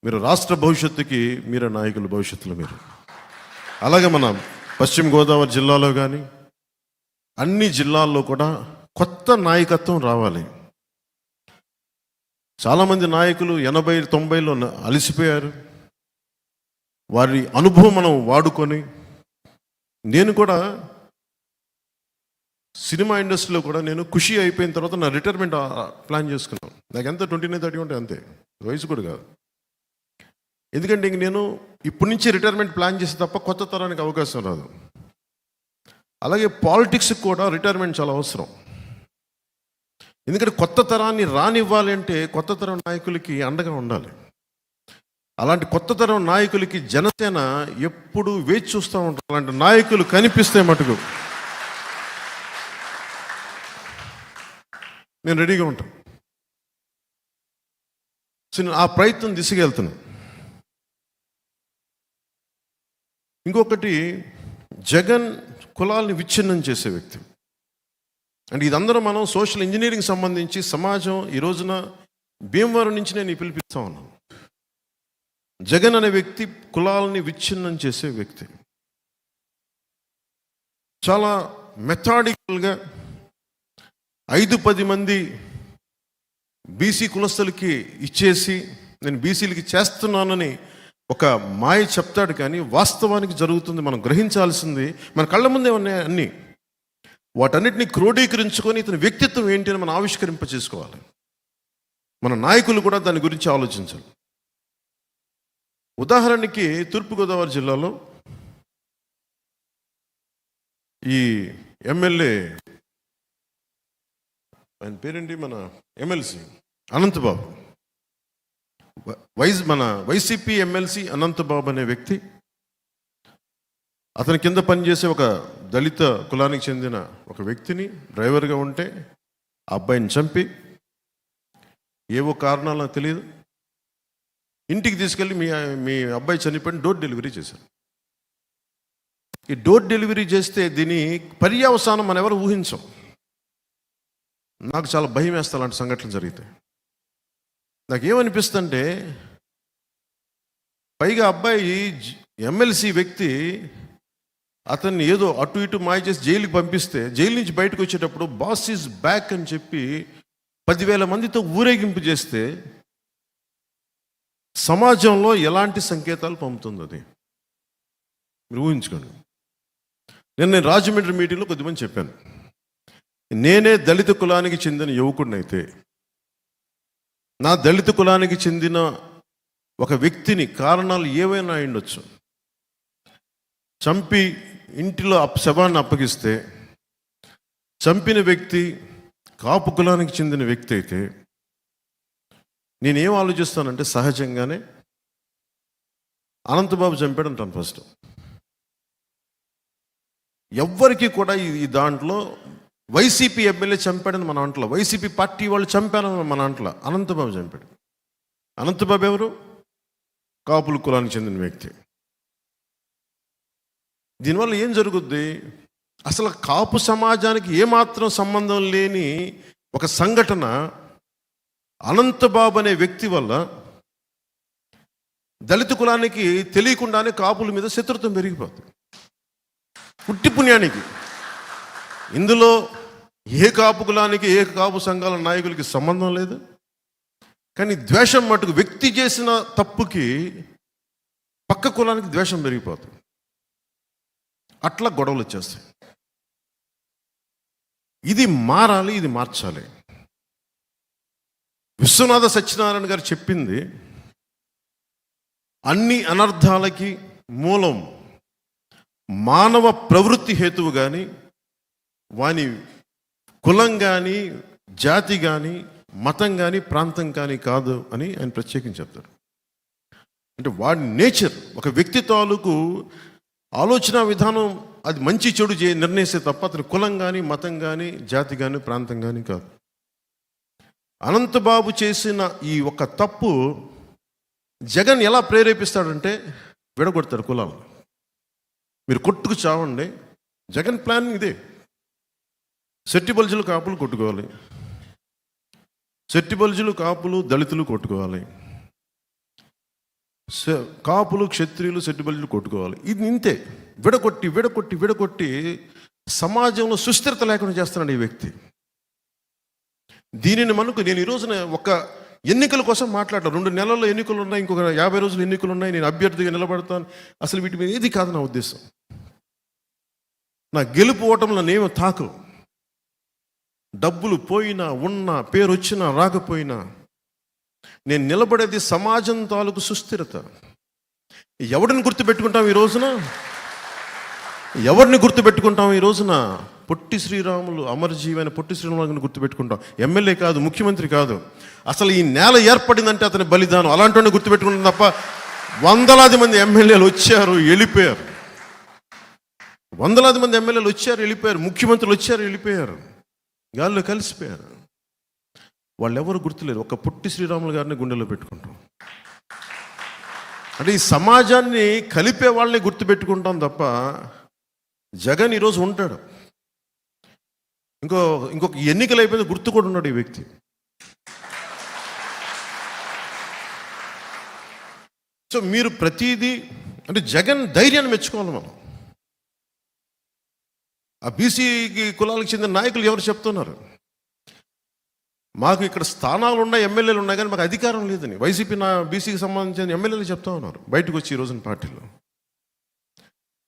మీరు రాష్ట్ర భవిష్యత్తుకి మీరే నాయకులు, భవిష్యత్తులో మీరు. అలాగే మన పశ్చిమ గోదావరి జిల్లాలో కానీ అన్ని జిల్లాల్లో కూడా కొత్త నాయకత్వం రావాలి. చాలామంది నాయకులు 80-90లో అలసిపోయారు. వారి అనుభవం మనం వాడుకొని, నేను కూడా సినిమా ఇండస్ట్రీలో కూడా నేను ఖుషి అయిపోయిన తర్వాత నా రిటైర్మెంట్ ప్లాన్ చేసుకున్నాను. నాకు ఎంత 29-30 ఉంటే అంతే, వయసు కూడా కాదు. ఎందుకంటే ఇంక నేను ఇప్పటి నుంచి రిటైర్మెంట్ ప్లాన్ చేస్తే తప్ప కొత్త తరానికి అవకాశం రాదు. అలాగే పాలిటిక్స్కి కూడా రిటైర్మెంట్ చాలా అవసరం. ఎందుకంటే కొత్త తరాన్ని రానివ్వాలి అంటే కొత్త తరం నాయకులకి అండగా ఉండాలి. అలాంటి కొత్త తరం నాయకులకి జనసేన ఎప్పుడు వేచి చూస్తూ ఉంటారు. అలాంటి నాయకులు కనిపిస్తే మటుకు నేను రెడీగా ఉంటాను. సో నేను ఆ ప్రయత్నం దిశగా వెళ్తున్నాను. ఇంకొకటి, జగన్ కులాల్ని విచ్ఛిన్నం చేసే వ్యక్తి. అంటే ఇదందరూ మనం సోషల్ ఇంజనీరింగ్ సంబంధించి సమాజం ఈ రోజున భీమవరం నుంచి నేను ఈ పిలిపిస్తా ఉన్నాను. జగన్ అనే వ్యక్తి కులాలని విచ్ఛిన్నం చేసే వ్యక్తి. చాలా మెథాడికల్గా 5-10 మంది బీసీ కులస్తులకి ఇచ్చేసి నేను బీసీలకి చేస్తున్నానని ఒక మాయ చెప్తాడు, కానీ వాస్తవానికి జరుగుతుంది మనం గ్రహించాల్సింది మన కళ్ళ ముందే ఉన్నాయి అన్నీ. వాటన్నిటిని క్రోడీకరించుకొని ఇతని వ్యక్తిత్వం ఏంటి అని మనం ఆవిష్కరింప చేసుకోవాలి. మన నాయకులు కూడా దాని గురించి ఆలోచించాలి. ఉదాహరణకి తూర్పుగోదావరి జిల్లాలో ఈ ఎమ్మెల్యే, ఆయన పేరేంటి, మన ఎమ్మెల్సీ అనంతబాబు, మన వైసీపీ ఎమ్మెల్సీ అనంతబాబు అనే వ్యక్తి, అతని కింద పనిచేసే ఒక దళిత కులానికి చెందిన ఒక వ్యక్తిని డ్రైవర్గా ఉంటే ఆ అబ్బాయిని చంపి ఏవో కారణాలు నాకు తెలియదు ఇంటికి తీసుకెళ్ళి మీ అబ్బాయి చనిపోయిన డోర్ డెలివరీ చేశారు. ఈ డోర్ డెలివరీ చేస్తే దీని పర్యవసానం మనం ఎవరు ఊహించం. నాకు చాలా భయం వేస్తా అలాంటి సంఘటనలు జరిగితే. నాకేమనిపిస్తుంటే, పైగా అబ్బాయి ఎమ్మెల్సీ వ్యక్తి అతన్ని ఏదో అటు ఇటు మాయ చేసి జైలుకి పంపిస్తే, జైలు నుంచి బయటకు వచ్చేటప్పుడు బాస్ ఈజ్ బ్యాక్ అని చెప్పి 10,000 మందితో ఊరేగింపు చేస్తే సమాజంలో ఎలాంటి సంకేతాలు పంపుతుంది అది మీరు ఊహించుకోండి. నేను రాజమండ్రి మీటింగ్లో కొద్దిమంది చెప్పాను, నేనే దళిత కులానికి చెందిన యువకుడినైతే నా దళిత కులానికి చెందిన ఒక వ్యక్తిని కారణాలు ఏవైనా అయ్యుండొచ్చు చంపి ఇంటిలో శవాన్ని అప్పగిస్తే, చంపిన వ్యక్తి కాపు కులానికి చెందిన వ్యక్తి అయితే నేనేం ఆలోచిస్తానంటే, సహజంగానే అనంతబాబు చంపాడు అంటాను ఫస్ట్. ఎవ్వరికి కూడా ఈ దాంట్లో వైసీపీ ఎమ్మెల్యే చంపాడని మన అంటలో, వైసీపీ పార్టీ వాళ్ళు చంపారని మన అంటలో, అనంతబాబు చంపాడు. అనంతబాబు ఎవరు? కాపుల కులానికి చెందిన వ్యక్తి. దీనివల్ల ఏం జరుగుద్ది? అసలు కాపు సమాజానికి ఏమాత్రం సంబంధం లేని ఒక సంఘటన అనంతబాబు అనే వ్యక్తి వల్ల దళిత కులానికి తెలియకుండానే కాపుల మీద శత్రుత్వం పెరిగిపోతుంది. పుట్టి పుణ్యానికి ఇందులో ఏ కాపు కులానికి ఏ కాపు సంఘాల నాయకులకి సంబంధం లేదు, కానీ ద్వేషం మటుకు వ్యక్తి చేసిన తప్పుకి పక్క కులానికి ద్వేషం పెరిగిపోతుంది. అట్లా గొడవలు వచ్చేస్తాయి. ఇది మారాలి, ఇది మార్చాలి. విశ్వనాథ సత్యనారాయణ గారు చెప్పింది, అన్ని అనర్థాలకి మూలం మానవ ప్రవృత్తి హేతువు కానీ, వాని కులం కానీ, జాతి కానీ, మతం కానీ, ప్రాంతం కానీ కాదు అని ఆయన ప్రత్యేకించి చెప్తారు. అంటే వాడి నేచర్, ఒక వ్యక్తి తాలూకు ఆలోచన విధానం అది మంచి చెడు నిర్ణయిస్తే తప్ప అతని కులం కానీ, మతం కానీ, జాతి కానీ, ప్రాంతం కానీ కాదు. అనంతబాబు చేసిన ఈ ఒక తప్పు జగన్ ఎలా ప్రేరేపిస్తాడంటే, విడగొడతాడు కులాలు. మీరు కొట్టుకు చావండి. జగన్ ప్లాన్ ఇదే. సెట్టి బల్జులు కాపులు కొట్టుకోవాలి, సెట్టి బల్జులు కాపులు దళితులు కొట్టుకోవాలి, కాపులు క్షత్రియులు సెట్టి బల్జులు కొట్టుకోవాలి. ఇది ఇంతే. విడగొట్టి విడగొట్టి విడగొట్టి సమాజంలో సుస్థిరత లేకుండా చేస్తున్నాడు ఈ వ్యక్తి. దీనిని నేను ఈ రోజున ఒక ఎన్నికల కోసం మాట్లాడతాను. 2 నెలల్లో ఎన్నికలు ఉన్నాయి, ఇంకొక 50 రోజులు ఎన్నికలు ఉన్నాయి, నేను అభ్యర్థిగా నిలబడతాను. అసలు వీటి మీద ఏది కాదు నా ఉద్దేశం. నా గెలుపు ఓటంలో నేమో తాకు. డబ్బులు పోయినా, ఉన్నా, పేరు వచ్చినా రాకపోయినా నేను నిలబడేది సమాజం తాలూకు సుస్థిరత. ఎవరిని గుర్తుపెట్టుకుంటాం ఈ రోజున? ఎవరిని గుర్తుపెట్టుకుంటాం ఈ రోజున? పొట్టి శ్రీరాములు, అమరజీవైన పొట్టి శ్రీరాములు గుర్తుపెట్టుకుంటాం. ఎమ్మెల్యే కాదు, ముఖ్యమంత్రి కాదు. అసలు ఈ నేల ఏర్పడిందంటే అతని బలిదానం. అలాంటి గుర్తుపెట్టుకుంటాం తప్ప వందలాది మంది ఎమ్మెల్యేలు వచ్చారు, వెళ్ళిపోయారు. వందలాది మంది ఎమ్మెల్యేలు వచ్చారు, వెళ్ళిపోయారు. ముఖ్యమంత్రులు వచ్చారు, వెళ్ళిపోయారు. గాల్లో కలిసిపోయారు. వాళ్ళు ఎవరు గుర్తులేరు. ఒక పొట్టి శ్రీరాములు గారిని గుండెలో పెట్టుకుంటాం. అంటే ఈ సమాజాన్ని కలిపే వాళ్ళని గుర్తుపెట్టుకుంటాం తప్ప జగన్ ఈరోజు ఉంటాడు. ఇంకొక ఎన్నికలు అయిపోయింది గుర్తు కూడా ఉన్నాడు ఈ వ్యక్తి. సో మీరు ప్రతిదీ అంటే జగన్ ధైర్యాన్ని మెచ్చుకోవాలి మనం. ఆ బీసీ కులాలకు చెందిన నాయకులు ఎవరు చెప్తున్నారు, మాకు ఇక్కడ స్థానాలు ఉన్నాయి, ఎమ్మెల్యేలు ఉన్నాయి, కానీ మాకు అధికారం లేదని వైసీపీ నా బీసీకి సంబంధించిన ఎమ్మెల్యేలు చెప్తా ఉన్నారు బయటకు వచ్చి ఈ రోజున పార్టీలో.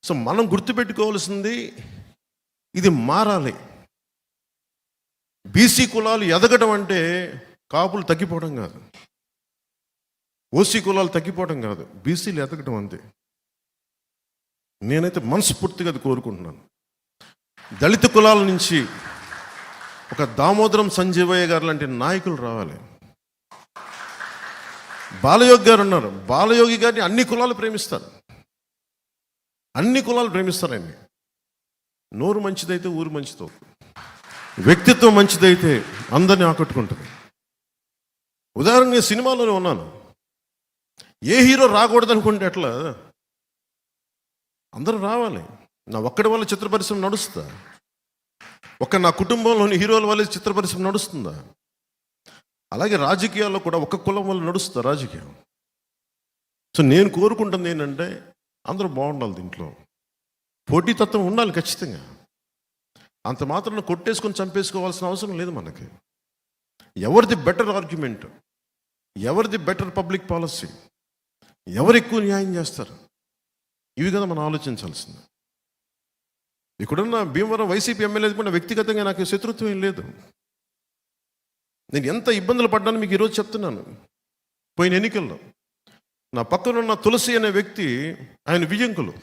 సో మనం గుర్తుపెట్టుకోవాల్సింది ఇది మారాలి. బీసీ కులాలు ఎదగడం అంటే కాపులు తగ్గిపోవడం కాదు, ఓసీ కులాలు తగ్గిపోవడం కాదు, బీసీలు ఎదగడం అంతే. నేనైతే మనస్ఫూర్తిగా అది కోరుకుంటున్నాను. దళిత కులాల నుంచి ఒక దామోదరం సంజీవయ్య గారు లాంటి నాయకులు రావాలి. బాలయోగి గారు ఉన్నారు, బాలయోగి గారిని అన్ని కులాలు ప్రేమిస్తారు, అన్ని కులాలు ప్రేమిస్తారండి. నోరు మంచిదైతే ఊరు మంచిదో, వ్యక్తిత్వం మంచిదైతే అందరినీ ఆకట్టుకుంటుంది. ఉదాహరణ నేను సినిమాలోనే ఉన్నాను, ఏ హీరో రాకూడదు అనుకుంటే ఎట్లా, అందరూ రావాలి. నా ఒక్కడి వల్ల చిత్ర పరిశ్రమ నడుస్తుందా? నా కుటుంబంలోని హీరోల వల్ల చిత్ర పరిశ్రమ నడుస్తుందా? అలాగే రాజకీయాల్లో కూడా ఒక్క కులం వల్ల నడుస్తుందా రాజకీయం? సో నేను కోరుకుంటుంది ఏంటంటే అందరూ బాగుండాలి, దీంట్లో పోటీతత్వం ఉండాలి ఖచ్చితంగా. అంత మాత్రం కొట్టేసుకొని చంపేసుకోవాల్సిన అవసరం లేదు మనకి. ఎవరిది బెటర్ ఆర్గ్యుమెంట్, ఎవరిది బెటర్ పబ్లిక్ పాలసీ, ఎవరు ఎక్కువ న్యాయం చేస్తారు, ఇవి కదా మనం ఆలోచించాల్సింది. ఇక్కడున్న భీమవరం వైసీపీ ఎమ్మెల్యే కూడా వ్యక్తిగతంగా నాకు శత్రుత్వం ఏం లేదు. నేను ఎంత ఇబ్బందులు పడ్డానో మీకు ఈరోజు చెప్తున్నాను. పోయిన ఎన్నికల్లో నా పక్కన ఉన్న తులసి అనే వ్యక్తి, ఆయన వియ్యంకులు,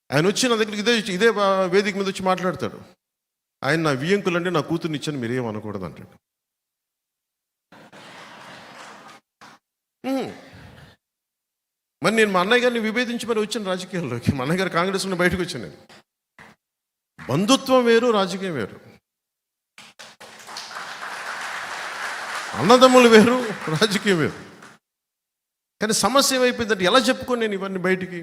ఆయన వచ్చి నా దగ్గరికి ఇదే వేదిక మీద వచ్చి మాట్లాడతాడు. ఆయన నా వియ్యంకులు అంటే నా కూతుర్ని ఇచ్చాను, మీరేం అనకూడదు అంటాడు. మరి నేను మా అన్నయ్య గారిని విభేదించి మరి వచ్చాను రాజకీయాల్లోకి. మా అన్నయ్య గారు కాంగ్రెస్ నుండి బయటకు వచ్చాను నేను. బంధుత్వం వేరు, రాజకీయం వేరు. అన్నదమ్ములు వేరు, రాజకీయం వేరు. కానీ సమస్య ఏమైపోయిందంటే ఎలా చెప్పుకోను నేను ఇవన్నీ బయటికి.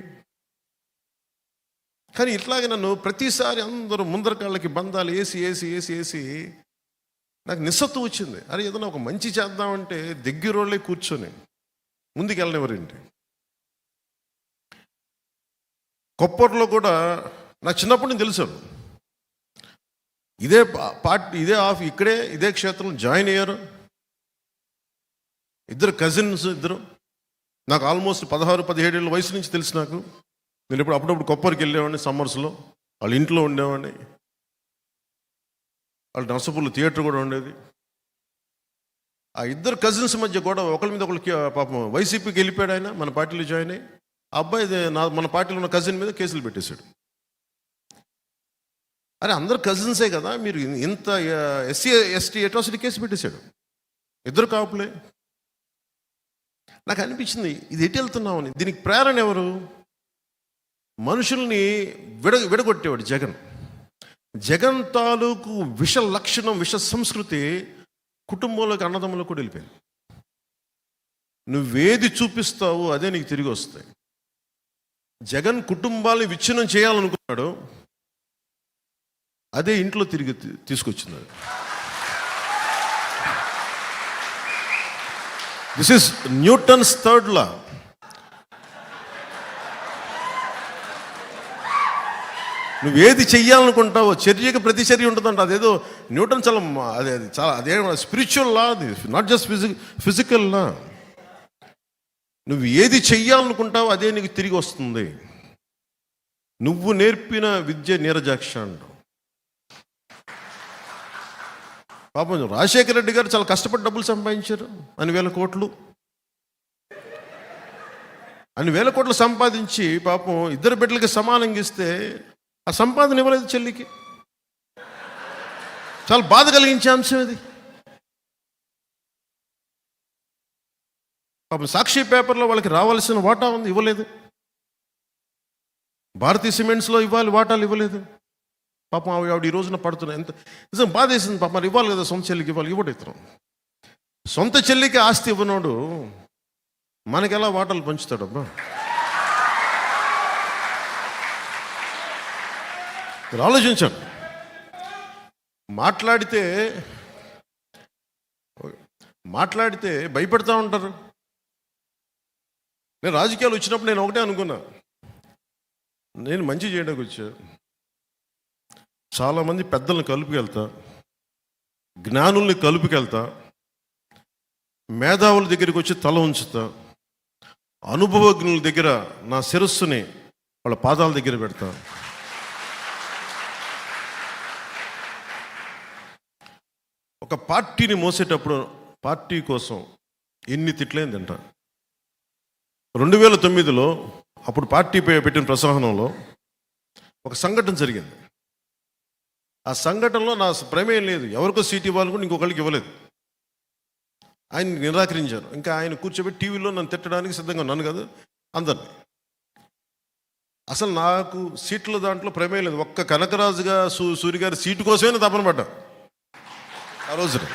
కానీ ఇట్లాగే నన్ను ప్రతిసారి అందరూ ముందర కాళ్ళకి బంధాలు వేసి వేసి వేసి వేసి నాకు నిస్సత్వం వచ్చింది. అరే ఏదైనా ఒక మంచి చేద్దామంటే దగ్గరోళ్ళే కూర్చొని ముందుకు వెళ్ళనివ్వరేంటి. కొప్పట్లో కూడా నాకు చిన్నప్పటి నుంచి తెలుసు, ఇదే పార్టీ ఇదే క్షేత్రంలో జాయిన్ అయ్యారు ఇద్దరు కజిన్స్. నాకు ఆల్మోస్ట్ 16-17 ఏళ్ళ వయసు నుంచి తెలుసు నాకు. నేను అప్పుడప్పుడు కొప్పరికి వెళ్ళేవాడిని, సమ్మర్స్లో వాళ్ళ ఇంట్లో ఉండేవాడిని. వాళ్ళ నర్సపూర్లో థియేటర్ కూడా ఉండేది. ఆ ఇద్దరు కజిన్స్ మధ్య కూడా ఒకరి మీద ఒకరికి పాపం వైసీపీకి వెళ్ళిపోయాడు ఆయన, మన పార్టీలో జాయిన్ అయ్యి. ఆ అబ్బాయి మన పార్టీలో ఉన్న కజిన్ మీద కేసులు పెట్టేశాడు. అరే అందరు కజిన్సే కదా, మీరు ఇంత SC/ST అట్రాసిటీ కేసు పెట్టేశాడు. ఇద్దరు కాపులే. నాకు అనిపించింది ఇది ఎటు వెళ్తున్నామని. దీనికి ప్రేరణ ఎవరు? మనుషుల్ని విడగొట్టేవాడు జగన్. జగన్ తాలూకు విష లక్షణం, విష సంస్కృతి కుటుంబంలోకి, అన్నదమ్ములకు కూడా వెళ్ళిపోయింది. నువ్వేది చూపిస్తావో అదే నీకు తిరిగి వస్తాయి. జగన్ కుటుంబాన్ని విచ్ఛిన్నం చేయాలనుకున్నాడు, అదే ఇంట్లో తిరిగి తీసుకొచ్చింది. This is Newton's third law. నువ్వేది చెయ్యాలనుకుంటావో చర్యకి ప్రతిచర్య ఉంటుందంట. అదేదో న్యూటన్ అదే స్పిరిచువల్ లా, అది నాట్ జస్ట్ ఫిజికల్ లా. నువ్వు ఏది చెయ్యాలనుకుంటావో అదే నీకు తిరిగి వస్తుంది. నువ్వు నేర్పిన విద్య నీరజాక్ష అంటావు. పాపం రాజశేఖర రెడ్డి గారు చాలా కష్టపడి డబ్బులు సంపాదించారు, అన్ని వేల కోట్లు సంపాదించి పాపం ఇద్దరు బిడ్డలకి సమానంగా ఇస్తే ఆ సంపాదన ఇవ్వలేదు చెల్లికి. చాలా బాధ కలిగించే అంశం ఇది. పాపం సాక్షి పేపర్లో వాళ్ళకి రావాల్సిన వాటా ఉంది, ఇవ్వలేదు. భారతీయ సిమెంట్స్లో ఇవ్వాలి వాటాలు, ఇవ్వలేదు. పాపం ఆవిడ ఈ రోజున పడుతున్నాయి. ఎంత నిజం బాధ వేసింది. పాపం మరి ఇవ్వాలి కదా, సొంత చెల్లికి ఇవ్వాలి, ఇవ్వడం. సొంత చెల్లికి ఆస్తి ఇవ్వనోడు మనకి ఎలా వాటాలు పంచుతాడబ్బా? మీరు ఆలోచించండి. మాట్లాడితే భయపెడతా ఉంటారు. నేను రాజకీయాలు వచ్చినప్పుడు నేను ఒకటే అనుకున్నా, నేను మంచి చేయడానికి వచ్చా, చాలామంది పెద్దలను కలుపుకెళ్తా, జ్ఞానుల్ని కలుపుకెళ్తా, మేధావుల దగ్గరికి వచ్చి తల ఉంచుతా, అనుభవజ్ఞుల దగ్గర నా శిరస్సుని వాళ్ళ పాదాల దగ్గర పెడతా. ఒక పార్టీని మోసేటప్పుడు పార్టీ కోసం ఎన్ని తిట్లేని తింటా. 2009లో అప్పుడు పార్టీ పెట్టిన ప్రసంగంలో ఒక సంఘటన జరిగింది. ఆ సంఘటనలో నా ప్రమేయం లేదు, ఎవరికో సీట్ ఇవ్వాలనుకుంటే ఇంకొకరికి ఇవ్వలేదు. ఆయన నిరాకరించారు. ఇంకా ఆయన కూర్చోబెట్టి టీవీలో నన్ను తిట్టడానికి సిద్ధంగా, నన్ను కాదు అందరినీ. అసలు నాకు సీట్ల దాంట్లో ప్రమేయం లేదు. ఒక్క కనకరాజుగా సూరి గారి సీటు కోసమే తపన పడ్డా ఆ రోజున.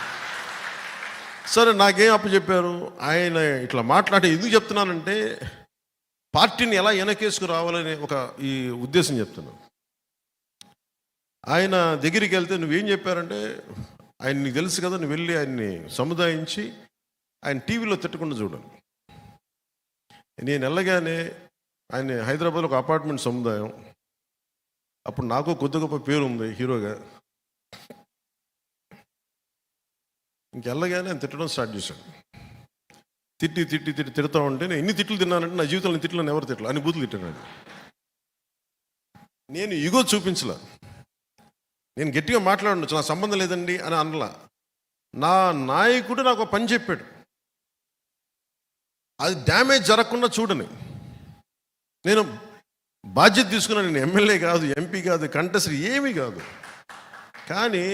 సరే, నాకేం అప్పు చెప్పారు ఆయన ఇట్లా మాట్లాడి. ఎందుకు చెప్తున్నానంటే పార్టీని ఎలా వెనకేసుకు రావాలనే ఒక ఈ ఉద్దేశం చెప్తున్నాను. ఆయన దగ్గరికి వెళ్తే నువ్వేం చెప్పారంటే, ఆయన నీకు తెలుసు కదా, నువ్వు వెళ్ళి ఆయన్ని సముదాయించి ఆయన టీవీలో తిట్టకుండా చూడండి. నేను వెళ్ళగానే ఆయన హైదరాబాద్లో ఒక అపార్ట్మెంట్ సముదాయం, అప్పుడు నాకు కొద్ది గొప్ప పేరు ఉంది హీరోగా. ఇంకెళ్ళగానే ఆయన తిట్టడం స్టార్ట్ చేశాడు. తిడతా ఉంటే నేను ఎన్ని తిట్లు తిన్నానంటే నా జీవితంలో తిట్లు ఎవరు తిట్టలు అన్ని బూతులు తిట్టాను. నేను ఇగో చూపించలా, నేను గట్టిగా మాట్లాడచ్చు, నా సంబంధం లేదండి అని అనలా. నా నాయకుడు నాకు ఒక పని చెప్పాడు, అది డ్యామేజ్ జరగకుండా చూడని నేను బాధ్యత తీసుకున్నాను. నేను ఎమ్మెల్యే కాదు, ఎంపీ కాదు, కంటెస్ట్ ఏమీ కాదు. కానీ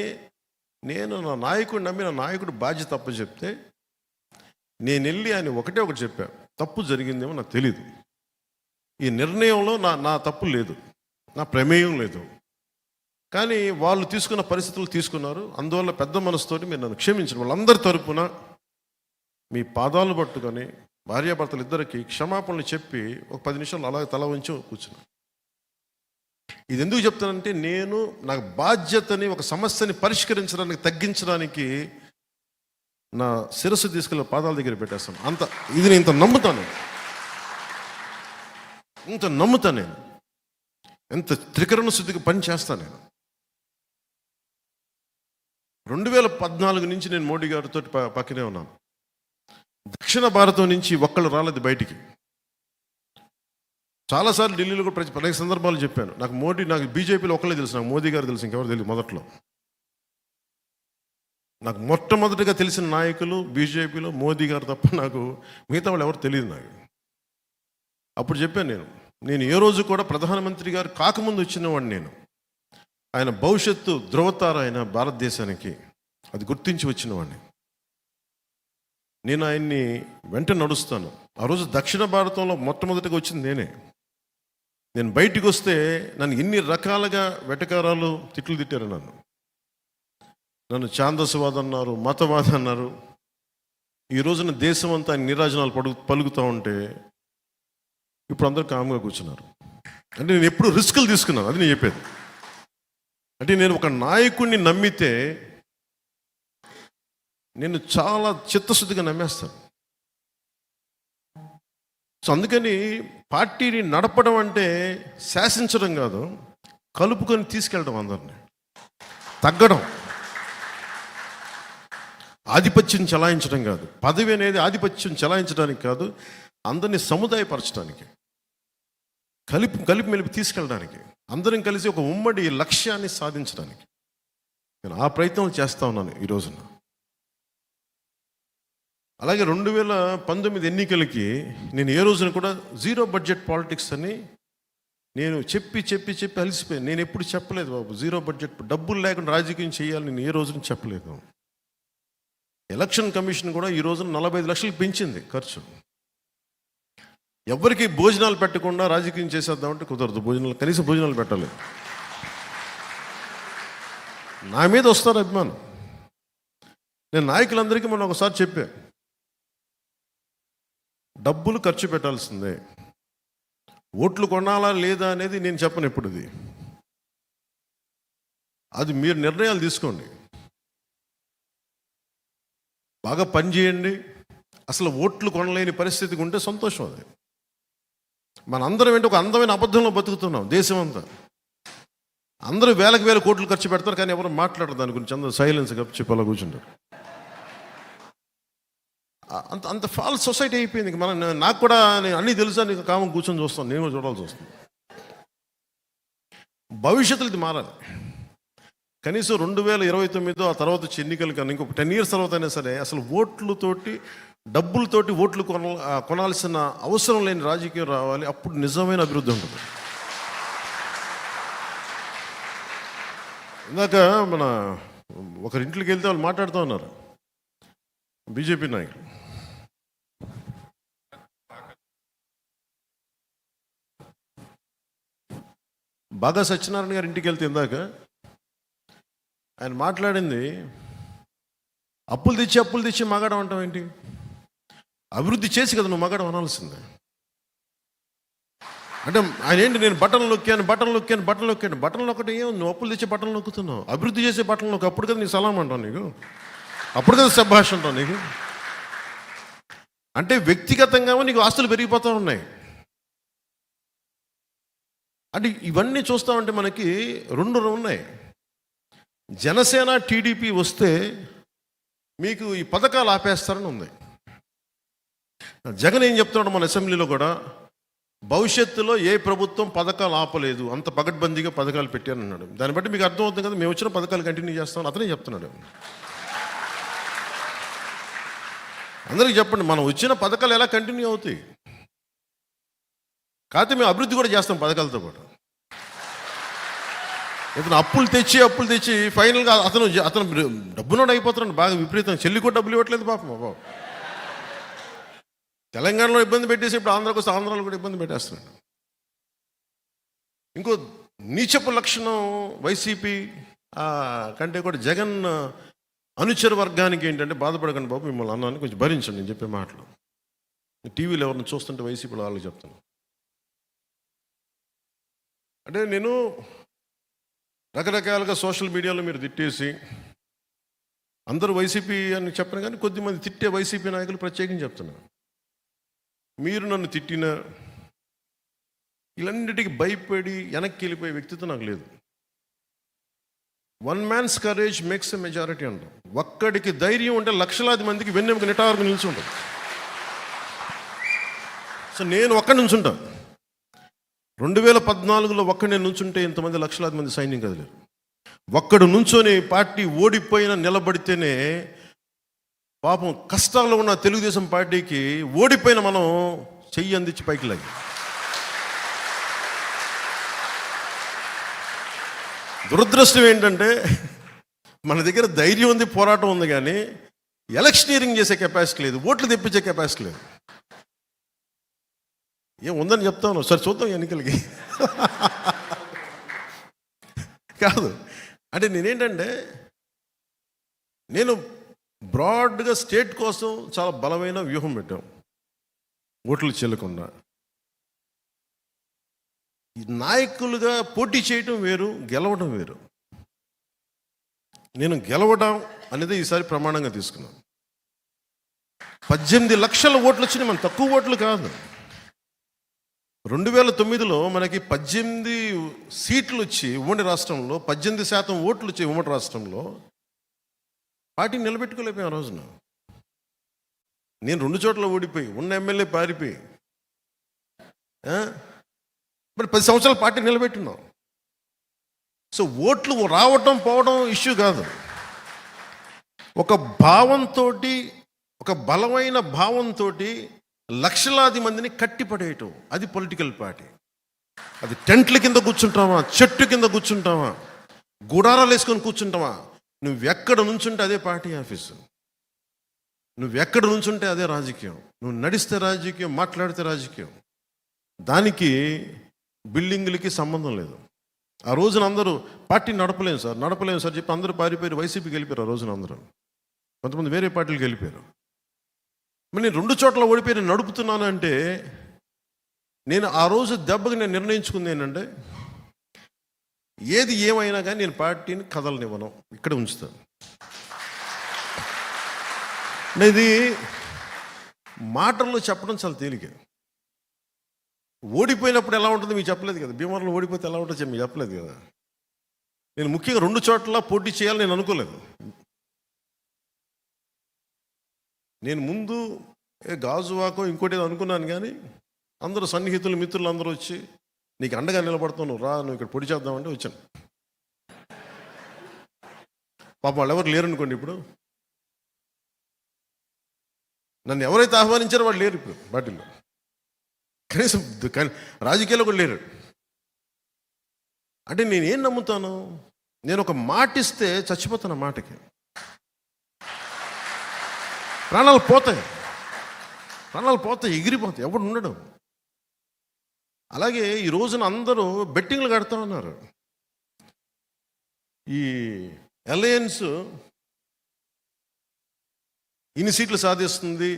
నేను నా నాయకుడు నమ్మి నా నాయకుడు బాధ్యత తప్పు చెప్తే నేను వెళ్ళి ఆయన ఒకటే ఒకటి చెప్పాను, తప్పు జరిగిందేమో నాకు తెలీదు, ఈ నిర్ణయంలో నా తప్పు లేదు, నా ప్రమేయం లేదు, కానీ వాళ్ళు తీసుకున్న పరిస్థితులు తీసుకున్నారు, అందువల్ల పెద్ద మనసుతోటి మీరు నన్ను క్షమించండి. వాళ్ళందరి తరపున మీ పాదాలు పట్టుకొని భార్యాభర్తలు ఇద్దరికి క్షమాపణలు చెప్పి ఒక 10 నిమిషాలు అలాగే తల ఉంచి కూర్చున్నాను. ఇది ఎందుకు చెప్తానంటే, నేను నాకు బాధ్యతని ఒక సమస్యని పరిష్కరించడానికి తగ్గించడానికి నా శిరస్సు తీసుకెళ్ళి పాదాల దగ్గర పెట్టేస్తాను. ఇది నేను ఇంత నమ్ముతాను, నేను ఎంత త్రికరణ శుద్ధికి పని చేస్తాను. నేను 2014 నుంచి నేను మోడీ గారితో పక్కనే ఉన్నాను. దక్షిణ భారతం నుంచి ఒక్కళ్ళు రాలేదు బయటికి. చాలాసార్లు ఢిల్లీలో కూడా అనేక సందర్భాలు చెప్పాను, నాకు బీజేపీలో ఒకళ్ళే తెలుసు, నాకు మోదీ గారు తెలుసు, ఇంకెవరు తెలియదు. మొదట్లో నాకు మొట్టమొదటిగా తెలిసిన నాయకులు బీజేపీలో మోదీ గారు తప్ప నాకు మిగతా వాళ్ళు ఎవరు తెలియదు నాకు. అప్పుడు చెప్పాను, నేను ఏ రోజు కూడా ప్రధానమంత్రి గారు కాకముందు వచ్చినవాడిని. నేను ఆయన భవిష్యత్తు ధృవతార ఆయన భారతదేశానికి, అది గుర్తించి వచ్చినవాడిని. నేను ఆయన్ని వెంట నడుస్తాను. ఆ రోజు దక్షిణ భారతంలో మొట్టమొదటిగా వచ్చింది నేనే. నేను బయటికి వస్తే నన్ను ఎన్ని రకాలుగా వెటకారాలు తిట్లు తిట్టారు. నన్ను ఛాందసవాదం అన్నారు, మతవాదం అన్నారు. ఈ రోజున దేశం అంతా ఆయన నీరాజనాలు పలుకుతూ ఉంటే ఇప్పుడు అందరూ కామ్గా కూర్చున్నారు. అంటే నేను ఎప్పుడు రిస్కులు తీసుకున్నాను, అది నేను చెప్పేది. అంటే నేను ఒక నాయకుడిని నమ్మితే నేను చాలా చిత్తశుద్ధిగా నమ్మేస్తాను. సో అందుకని పార్టీని నడపడం అంటే శాసించడం కాదు, కలుపుకొని తీసుకెళ్ళడం, అందరినీ తగ్గడం, ఆధిపత్యం చెలాయించడం కాదు. పదవి అనేది ఆధిపత్యం చెలాయించడానికి కాదు, అందరినీ సముదాయపరచడానికి, కలిపి మెలిపి తీసుకెళ్ళడానికి, అందరం కలిసి ఒక ఉమ్మడి లక్ష్యాన్ని సాధించడానికి నేను ఆ ప్రయత్నం చేస్తూ ఉన్నాను ఈ రోజున. అలాగే 2019 ఎన్నికలకి నేను ఏ రోజున కూడా జీరో బడ్జెట్ పాలిటిక్స్ అని నేను చెప్పి అలసిపోయాను. నేను ఎప్పుడు చెప్పలేదు బాబు, జీరో బడ్జెట్, డబ్బులు లేకుండా రాజకీయం చేయాలి నేను ఏ రోజున చెప్పలేదు. ఎలక్షన్ కమిషన్ కూడా ఈ రోజున 45 లక్షలు పెంచింది ఖర్చు. ఎవరికి భోజనాలు పెట్టకుండా రాజకీయం చేసేద్దామంటే కుదరదు. కనీసం భోజనాలు పెట్టాలి. నా మీద వస్తారు అభిమానం. నేను నాయకులందరికీ మొన్న ఒకసారి చెప్పా, డబ్బులు ఖర్చు పెట్టాల్సిందే, ఓట్లు కొనాలా లేదా అనేది నేను చెప్పను. ఎప్పుడు అది మీరు నిర్ణయాలు తీసుకోండి, బాగా పని చేయండి. అసలు ఓట్లు కొనలేని పరిస్థితికి ఉంటే సంతోషం. అది మనందరం ఏంటి ఒక అందమైన అబద్ధంలో బతుకుతున్నాం. దేశం అంతా అందరూ వేలకు వేల కోట్లు ఖర్చు పెడతారు, కానీ ఎవరు మాట్లాడరు దాని గురించి. అందరూ సైలెన్స్ చెప్పి అలా కూర్చుంటారు. అంత అంత ఫాల్స్ సొసైటీ అయిపోయింది. నాకు కూడా అన్నీ తెలుసా, నీకు కామం కూర్చొని చూస్తాను, నేను కూడా చూడాల్సి వస్తుంది. భవిష్యత్తులో ఇది మారాలి. కనీసం 2029 ఆ తర్వాత వచ్చే ఎన్నికలు కానీ ఇంకొక 10 years తర్వాత అయినా సరే అసలు ఓట్లతోటి డబ్బులతోటి ఓట్లు కొనాల్సిన అవసరం లేని రాజకీయం రావాలి. అప్పుడు నిజమైన అభివృద్ధి ఉంటుంది. ఇందాక మన ఒకరింట్లోకి వెళ్తే వాళ్ళు మాట్లాడుతూ ఉన్నారు, బీజేపీ నాయకులు. బాగా సత్యనారాయణ గారి ఇంటికి వెళ్తే ఇందాక ఆయన మాట్లాడింది, అప్పులు తెచ్చి మగాడం అంటాం ఏంటి? అభివృద్ధి చేసి కదా నువ్వు మగాడం అనాల్సిందే. అంటే ఆయన ఏంటి, నేను బటన్లు నొక్కాను ఒకటి ఏం, నువ్వు అప్పులు తెచ్చి బటన్లు నొక్కుతున్నావు. అభివృద్ధి చేసే బటన్లు నొక్కు, అప్పుడు కదా నీకు సలాం అంటావు, నీకు అప్పుడు కదా శభాష్ అంటావు నీకు. అంటే వ్యక్తిగతంగా నీకు ఆస్తులు పెరిగిపోతూ ఉన్నాయి. అంటే ఇవన్నీ చూస్తామంటే మనకి రెండు ఉన్నాయి. జనసేన టీడీపీ వస్తే మీకు ఈ పథకాలు ఆపేస్తారని ఉంది. జగన్ ఏం చెప్తున్నాడు మన అసెంబ్లీలో కూడా, భవిష్యత్తులో ఏ ప్రభుత్వం పథకాలు ఆపలేదు, అంత పగడ్బందీగా పథకాలు పెట్టాను అన్నాడు. దాన్ని బట్టి మీకు అర్థమవుతుంది కదా, మేము వచ్చిన పథకాలు కంటిన్యూ చేస్తామని అతనే చెప్తున్నాడు. అందరికీ చెప్పండి, మనం వచ్చిన పథకాలు ఎలా కంటిన్యూ అవుతాయి? కాకపోతే మేము అభివృద్ధి కూడా చేస్తాం పథకాలతో పాటు. ఇప్పుడు అప్పులు తెచ్చి ఫైనల్గా అతను డబ్బునోడు అయిపోతున్నాడు బాగా విపరీతం. చెల్లి కూడా డబ్బులు ఇవ్వట్లేదు పాపం. బాబు తెలంగాణలో ఇబ్బంది పెట్టేసి ఇప్పుడు ఆంధ్రాకు వస్తే ఆంధ్రాలో కూడా ఇబ్బంది పెట్టేస్తున్నాడు. ఇంకో నీచపు లక్షణం వైసీపీ కంటే కూడా జగన్ అనుచర వర్గానికి ఏంటంటే, బాధపడకండి బాబు మిమ్మల్ని అన్నాను, కొంచెం భరించండి నేను చెప్పే మాటలు. టీవీలో ఎవరిని చూస్తుంటే వైసీపీలో వాళ్ళకి చెప్తాను. అంటే నేను రకరకాలుగా సోషల్ మీడియాలో మీరు తిట్టేసి, అందరూ వైసీపీ అని చెప్పను కానీ కొద్దిమంది తిట్టే వైసీపీ నాయకులు ప్రత్యేకంగా చెప్తున్నారు, మీరు నన్ను తిట్టిన ఇలాంటికి భయపడి వెనక్కి వెళ్ళిపోయే వ్యక్తిత్వం నాకు లేదు. One man's courage makes a majority అంటాం. ఒక్కడికి ధైర్యం ఉంటే లక్షలాది మందికి వెన్నెముక నిటారుగా నిల్చుంటాం. సో నేను ఒక్కడి నుంచుంటాను. 2014లో ఒక్కడే నుంచుంటే ఇంతమంది లక్షలాది మంది సైన్యం కదలేరు. ఒక్కడు నుంచొని పార్టీ ఓడిపోయిన నిలబడితేనే పాపం కష్టాల్లో ఉన్న తెలుగుదేశం పార్టీకి ఓడిపోయిన మనం చెయ్యి అందించి పైకి లాగి. దురదృష్టం ఏంటంటే మన దగ్గర ధైర్యం ఉంది, పోరాటం ఉంది, కానీ ఎలక్షనీరింగ్ చేసే కెపాసిటీ లేదు, ఓట్లు తెప్పించే కెపాసిటీ లేదు. ఏం ఉందని చెప్తాను, సరే చూద్దాం ఎన్నికలకి. కాదు అంటే నేనేంటంటే, నేను బ్రాడ్గా స్టేట్ కోసం చాలా బలమైన వ్యూహం పెట్టాం. ఓట్లు చెల్లకుండా నాయకులుగా పోటీ చేయటం వేరు, గెలవడం వేరు. నేను గెలవడం అనేది ఈసారి ప్రమాణంగా తీసుకున్నాను. 18 లక్షల ఓట్లు వచ్చినాయి, మన తక్కువ ఓట్లు కాదు. 2009లో మనకి 18 సీట్లు వచ్చి ఉమ్మడి రాష్ట్రంలో 18% ఓట్లు వచ్చి ఉమ్మడి రాష్ట్రంలో పార్టీ నిలబెట్టుకోలేకపోయాం. ఆ రోజున నేను 2 చోట్ల ఓడిపోయి, ఉన్న ఎమ్మెల్యే పారిపోయి, మరి 10 సంవత్సరాల పార్టీ నిలబెట్టున్నాం. సో ఓట్లు రావటం పోవడం ఇష్యూ కాదు. ఒక భావంతో, ఒక బలమైన భావంతో లక్షలాది మందిని కట్టిపడేయటం, అది పొలిటికల్ పార్టీ. అది టెంట్ల కింద కూర్చుంటావా, చెట్టు కింద కూర్చుంటావా, గుడారాలు వేసుకొని కూర్చుంటావా, నువ్వెక్కడ నుంచుంటే అదే పార్టీ ఆఫీసు, నువ్వెక్కడ నుంచుంటే అదే రాజకీయం. నువ్వు నడిస్తే రాజకీయం, మాట్లాడితే రాజకీయం. దానికి బిల్డింగులకి సంబంధం లేదు. ఆ రోజున అందరూ పార్టీ నడపలేము సార్ చెప్పి అందరూ పారిపోయారు, వైసీపీకి వెళ్ళిపోయారు. ఆ రోజున అందరూ, కొంతమంది వేరే పార్టీలకు వెళ్ళిపోయారు. మరి నేను 2 చోట్ల ఓడిపోయి నేను నడుపుతున్నాను అంటే, నేను ఆ రోజు దెబ్బకి నేను నిర్ణయించుకుంది ఏంటంటే, ఏది ఏమైనా కానీ నేను పార్టీని కదలనివ్వను, ఇక్కడ ఉంచుతాను. ఇది మాటల్లో చెప్పడం చాలా తేలిక. ఓడిపోయినప్పుడు ఎలా ఉంటుంది మీకు చెప్పలేదు కదా, భీమవరంలో ఓడిపోతే ఎలా ఉంటుందో మీకు చెప్పలేదు కదా. నేను ముఖ్యంగా 2 చోట్ల పోటీ చేయాలని నేను అనుకోలేదు. నేను ముందు గాజువాకో ఇంకోటి ఏదో అనుకున్నాను, కానీ అందరూ సన్నిహితులు మిత్రులు అందరూ వచ్చి నీకు అండగా నిలబడతావు, నువ్వు రా, నువ్వు ఇక్కడ పొడి చేద్దామంటే వచ్చాను. పాపం వాళ్ళు ఎవరు లేరనుకోండి, ఇప్పుడు నన్ను ఎవరైతే ఆహ్వానించారో వాళ్ళు లేరు ఇప్పుడు పార్టీలో, కనీసం రాజకీయాల్లో కూడా లేరు. అంటే నేనేం నమ్ముతాను, నేను ఒక మాట ఇస్తే చచ్చిపోతాను, మాటకి ప్రాణాలు పోతాయి, ఎగిరిపోతాయి, ఎవడు ఉండడం. అలాగే ఈ రోజున అందరూ బెట్టింగ్లు కడతా ఉన్నారు. ఈ అలయన్స్ ఇన్ని సీట్లు సాధిస్తుంది,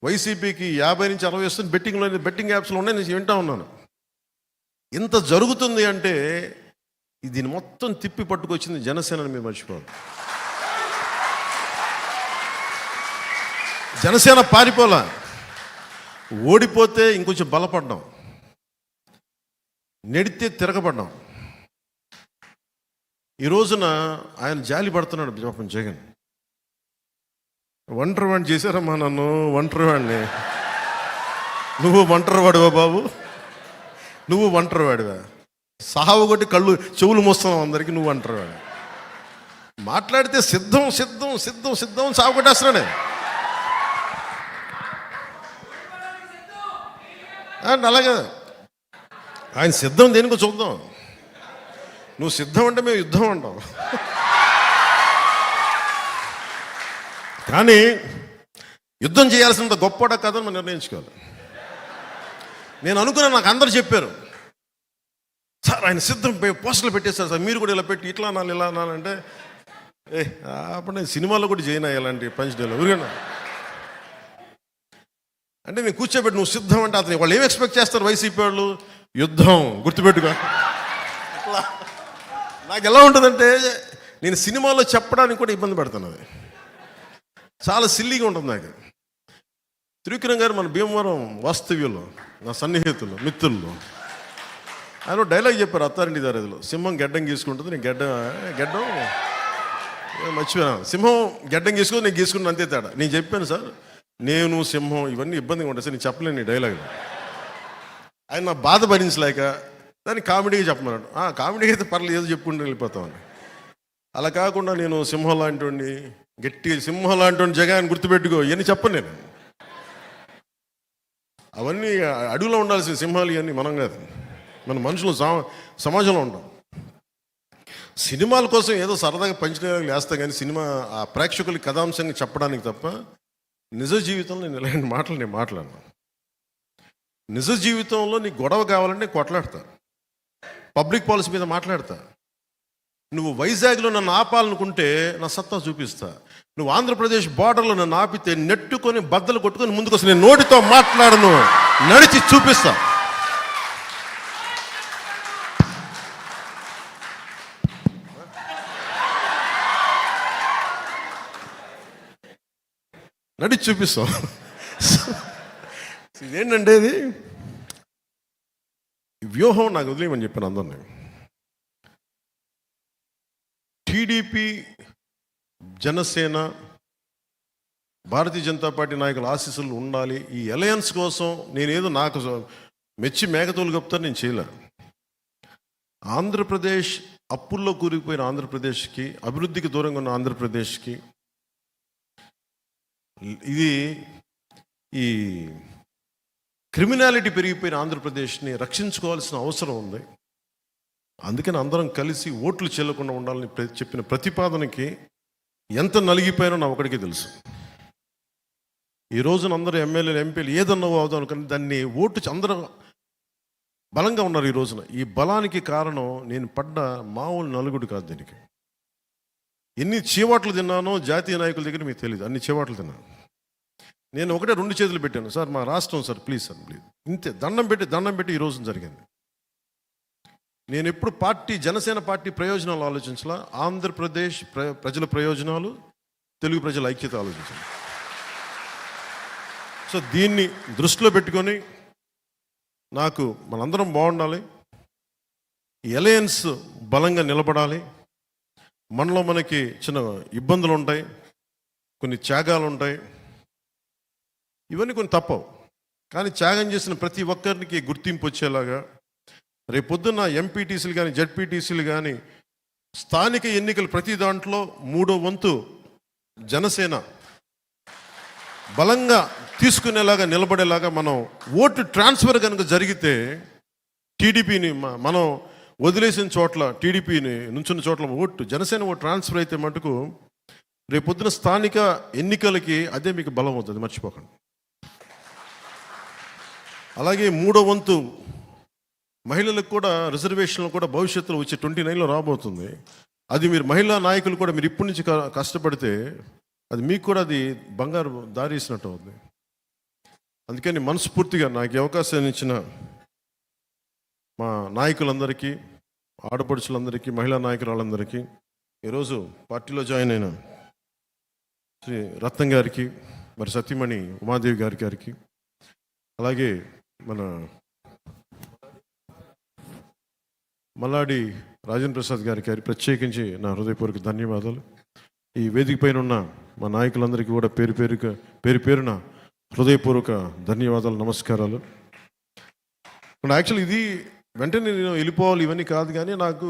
వైసీపీకి 50 నుంచి 60 వస్తుంది, బెట్టింగ్ యాప్స్లో ఉన్నాయి, నేను వింటా ఉన్నాను. ఇంత జరుగుతుంది అంటే దీన్ని మొత్తం తిప్పి పట్టుకొచ్చింది జనసేనని మీరు మర్చిపోవాలి. జనసేన పారిపోలా, ఓడిపోతే ఇంకొంచెం బలపడ్డాం, నెడితే తిరగబడ్డాం. ఈ రోజున ఆయన జాలి పడుతున్నాడు పాపం జగన్. ఒంటరి వాడిని చేశారమ్మా నన్ను, ఒంటరి వాడిని. నువ్వు ఒంటరి వాడివా బాబు, నువ్వు ఒంటరి వాడివా? సావు కొట్టి కళ్ళు చెవులు మోస్తున్నావు అందరికీ, నువ్వు ఒంటరి వాడు. మాట్లాడితే సిద్ధం సిద్ధం సిద్ధం సిద్ధం సావు కొట్టేస్తున్నాడే. అలాగే ఆయన సిద్ధం దేనికో చూద్దాం. నువ్వు సిద్ధం అంటే మేము యుద్ధం అంటాం. కానీ యుద్ధం చేయాల్సినంత గొప్పడ కాదని మనం నిర్ణయించుకోవాలి. నేను అనుకున్నా, నాకు అందరు చెప్పారు, సార్ ఆయన సిద్ధం పోస్టర్లు పెట్టేస్తారు సార్, మీరు కూడా ఇలా పెట్టి ఇట్లా అనాలి ఇలా అనాలంటే, అప్పుడు నేను సినిమాలో కూడా చేయనా ఇలాంటి పంచ్ డేలో ఊరికన్నా. అంటే నేను కూర్చోబెట్టి నువ్వు సిద్ధం అంటే అతను వాళ్ళు ఏం ఎక్స్పెక్ట్ చేస్తారు వైసీపీ వాళ్ళు? యుద్ధం, గుర్తుపెట్టుకో. నాకు ఎలా ఉంటుందంటే, నేను సినిమాలో చెప్పడానికి కూడా ఇబ్బంది పడతాను, అది చాలా సిల్లీగా ఉంటుంది నాకు. త్రివిక్రమ్ గారు మన భీమవరం వాస్తవ్యంలో నా సన్నిహితులు మిత్రులు ఆయన డైలాగ్ చెప్పారు అత్తారింటి దారిలో, సింహం గెడ్డం గీసుకుంటుంది, నేను గెడ్డం మర్చిపోయాను, సింహం గెడ్డం గీసుకొని నేను గీసుకున్నాను అంతే తేడా. నేను చెప్పాను సార్, నేను సింహం ఇవన్నీ ఇబ్బందిగా ఉంటాయి సార్, నేను చెప్పలేను ఈ డైలాగ్. ఆయన నా బాధ భరించలేక దాన్ని కామెడీగా చెప్పమన్నాడు. కామెడీ అయితే పర్లేదు, ఏదో చెప్పుకుంటూ వెళ్ళిపోతామని. అలా కాకుండా నేను సింహం లాంటి గట్టిగా సింహం లాంటి జగన్ గుర్తుపెట్టుకో ఇవన్నీ చెప్పను నేను. అవన్నీ అడవిలో ఉండాల్సిన సింహాలు ఇవన్నీ మనం కాదు, మన మనుషులు సమాజంలో ఉంటాం. సినిమాల కోసం ఏదో సరదాగా పంచడానికి వేస్తాం, కానీ సినిమా ఆ ప్రేక్షకులకి కథాంశంగా చెప్పడానికి తప్ప నిజ జీవితంలో నేను ఇలాంటి మాటలు నేను మాట్లాడను. నిజ జీవితంలో నీకు గొడవ కావాలంటే కొట్లాడతా, పబ్లిక్ పాలసీ మీద మాట్లాడతా. నువ్వు వైజాగ్లో నన్ను ఆపాలనుకుంటే నా సత్తా చూపిస్తా. నువ్వు ఆంధ్రప్రదేశ్ బార్డర్లో నన్ను ఆపితే నెట్టుకొని బద్దలు కొట్టుకొని ముందుకు వస్తే నేను నోటితో మాట్లాడను, నడిచి చూపిస్తా. నడిచి చూపిస్తాం. ఇదేంటంటే ఇది వ్యూహం నాకు వదిలేయమని చెప్పాను అందరినీ. టీడీపీ, జనసేన, భారతీయ జనతా పార్టీ నాయకుల ఆశీస్సులు ఉండాలి. ఈ అలయన్స్ కోసం నేనేదో నాకు మెచ్చి మేకతోలు కప్తాను, నేను చేయలే. ఆంధ్రప్రదేశ్ అప్పుల్లో కూరుకుపోయిన ఆంధ్రప్రదేశ్కి, అభివృద్ధికి దూరంగా ఉన్న ఆంధ్రప్రదేశ్కి, ఇది ఈ క్రిమినాలిటీ పెరిగిపోయిన ఆంధ్రప్రదేశ్ని రక్షించుకోవాల్సిన అవసరం ఉంది. అందుకని అందరం కలిసి ఓట్లు చెల్లకుండా ఉండాలని చెప్పిన ప్రతిపాదనకి ఎంత నలిగిపోయినా నా ఒకడికి తెలుసు. ఈ రోజున అందరూ ఎమ్మెల్యేలు, ఎంపీలు ఏదన్నా అవుదాం అనుకుని దాన్ని ఓటు అందరూ బలంగా ఉన్నారు. ఈ రోజున ఈ బలానికి కారణం నేను పడ్డ మామూలు నలుగుడు కాదు. దీనికి ఎన్ని చీవాట్లు తిన్నానో జాతీయ నాయకుల దగ్గర మీకు తెలియదు, అన్ని చీవాట్లు తిన్నాను. నేను ఒకటే 2 చేతులు పెట్టాను, సార్ మా రాష్ట్రం సార్ ప్లీజ్ సార్ ప్లీజ్, ఇంతే దండం పెట్టి ఈ రోజున జరిగింది. నేను ఎప్పుడు జనసేన పార్టీ ప్రయోజనాలు ఆలోచించాలా, ఆంధ్రప్రదేశ్ ప్రజల ప్రయోజనాలు, తెలుగు ప్రజల ఐక్యత ఆలోచించాలి. సో దీన్ని దృష్టిలో పెట్టుకొని నాకు మనందరం బాగుండాలి, ఈ అలయన్స్ బలంగా నిలబడాలి. మనలో మనకి చిన్న ఇబ్బందులు ఉంటాయి, కొన్ని త్యాగాలు ఉంటాయి, ఇవన్నీ కొన్ని తప్పవు. కానీ త్యాగం చేసిన ప్రతి ఒక్కరికి గుర్తింపు వచ్చేలాగా రేపొద్దున్న ఎంపీటీసీలు కానీ జడ్పీటీసీలు కానీ స్థానిక ఎన్నికలు ప్రతి దాంట్లో 3వ వంతు జనసేన బలంగా తీసుకునేలాగా నిలబడేలాగా మనం ఓటు ట్రాన్స్ఫర్ కనుక జరిగితే టీడీపీని మనం వదిలేసిన చోట్ల, టీడీపీని నుంచున్న చోట్ల ఓటు జనసేన ఓటు ట్రాన్స్ఫర్ అయితే మటుకు రేపొద్దున స్థానిక ఎన్నికలకి అదే మీకు బలం అవుతుంది, మర్చిపోకండి. అలాగే 3వ వంతు మహిళలకు కూడా రిజర్వేషన్లు కూడా భవిష్యత్తులో వచ్చే 29లో రాబోతుంది. అది మీరు మహిళా నాయకులు కూడా మీరు ఇప్పటి నుంచి కష్టపడితే అది మీకు కూడా అది బంగారు దారి ఇచ్చినట్టు అవుతుంది. అందుకని మనస్ఫూర్తిగా నాకు ఈ అవకాశాన్ని ఇచ్చిన మా నాయకులందరికీ, ఆడపడుచులందరికీ, మహిళా నాయకురాలందరికీ, ఈరోజు పార్టీలో జాయిన్ అయిన శ్రీ రత్నం గారికి, మరి సతీమణి ఉమాదేవి గారికి, అలాగే మన మల్లాడి రాజేంద్ర ప్రసాద్ గారికి ప్రత్యేకించి నా హృదయపూర్వక ధన్యవాదాలు. ఈ వేదిక పైన ఉన్న మా నాయకులందరికీ కూడా పేరు పేరున హృదయపూర్వక ధన్యవాదాలు, నమస్కారాలు. యాక్చువల్లీ ఇది వెంటనే నేను వెళ్ళిపోవాలి ఇవన్నీ కాదు, కానీ నాకు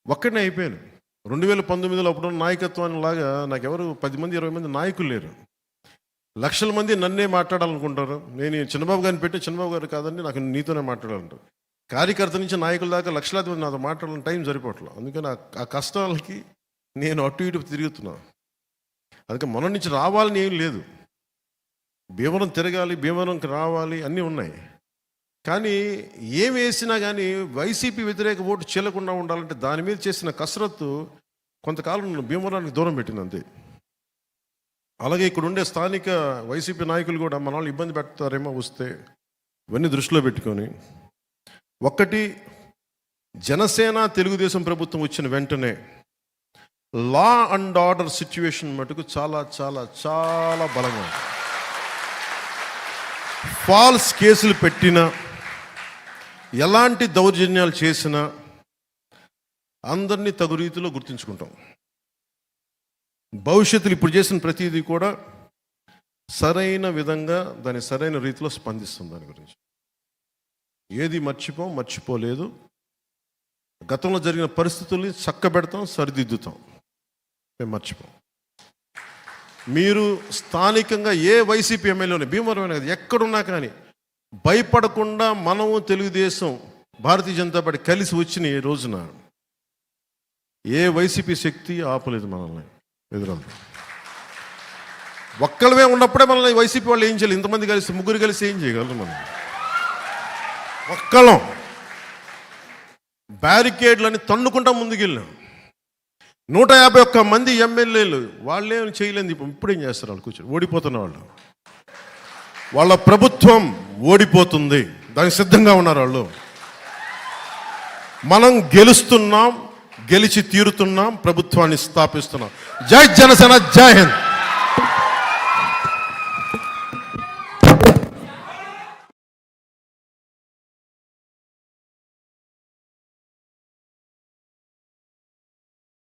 ఒక్కడనే అయిపోయాను. 2019లో అప్పుడు నాయకత్వాన్ని లాగా నాకెవరు 10 మంది 20 మంది నాయకులు లేరు. లక్షల మంది నన్నే మాట్లాడాలనుకుంటారు. నేను చిన్నబాబు గారిని పెట్టి చిన్నబాబు గారు కాదండి నాకు నీతోనే మాట్లాడాలంటారు. కార్యకర్త నుంచి నాయకుల దాకా లక్షలాది మంది నాతో మాట్లాడాలని టైం సరిపోవట్లేదు. అందుకని ఆ కష్టాలకి నేను అటు ఇటు తిరుగుతున్నాను. అందుకే మొన్న నుంచి రావాలని ఏం లేదు, భీమవరం తిరగాలి, భీమవరంకి రావాలి అన్నీ ఉన్నాయి. కానీ ఏం వేసినా కానీ వైసీపీ వ్యతిరేక ఓటు చీలకుండా ఉండాలంటే దాని మీద చేసిన కసరత్తు కొంతకాలం భీమవరానికి దూరం పెట్టింది అంతే. అలాగే ఇక్కడ ఉండే స్థానిక వైసీపీ నాయకులు కూడా మన వాళ్ళు ఇబ్బంది పెడతారేమో వస్తే ఇవన్నీ దృష్టిలో పెట్టుకొని, ఒక్కటి జనసేన తెలుగుదేశం ప్రభుత్వం వచ్చిన వెంటనే లా అండ్ ఆర్డర్ సిచ్యువేషన్ మటుకు చాలా చాలా చాలా బలంగా, ఫాల్స్ కేసులు పెట్టినా, ఎలాంటి దౌర్జన్యాలు చేసినా అందరినీ తగు రీతిలో గుర్తించుకుంటాం. భవిష్యత్తులో ఇప్పుడు చేసిన ప్రతిదీ కూడా సరైన విధంగా దాని సరైన రీతిలో స్పందిస్తుంది. దాని గురించి ఏది మర్చిపోలేదు. గతంలో జరిగిన పరిస్థితుల్ని చక్కబెడతాం, సరిదిద్దుతాం, మేము మర్చిపోం. మీరు స్థానికంగా ఏ వైసీపీ ఎమ్మెల్యేని భీమవరం కదా ఎక్కడున్నా కానీ భయపడకుండా మనము తెలుగుదేశం భారతీయ జనతా పార్టీ కలిసి వచ్చిన ఈ రోజున ఏ వైసీపీ శక్తి ఆపలేదు మనల్ని. ఎదురంతా ఒక్కళ్ళమే ఉన్నప్పుడే మనల్ని వైసీపీ వాళ్ళు ఏం చేయాలి, ఇంతమంది కలిసి 3 కలిసి ఏం చేయగలరు? మనం ఒక్కళ్ళం బ్యారికేడ్లని తన్నుకుంటా ముందుకెళ్ళాం. 151 మంది ఎమ్మెల్యేలు వాళ్ళేం చేయలేదు. ఇప్పుడేం చేస్తారు? వాళ్ళు కూర్చొని ఓడిపోతున్న వాళ్ళ ప్రభుత్వం ఓడిపోతుంది, దానికి సిద్ధంగా ఉన్నారు వాళ్ళు. మనం గెలుస్తున్నాం, గెలిచి తీరుతున్నాం, ప్రభుత్వాన్ని స్థాపిస్తున్నాం. జై జనసేన, జై హింద్.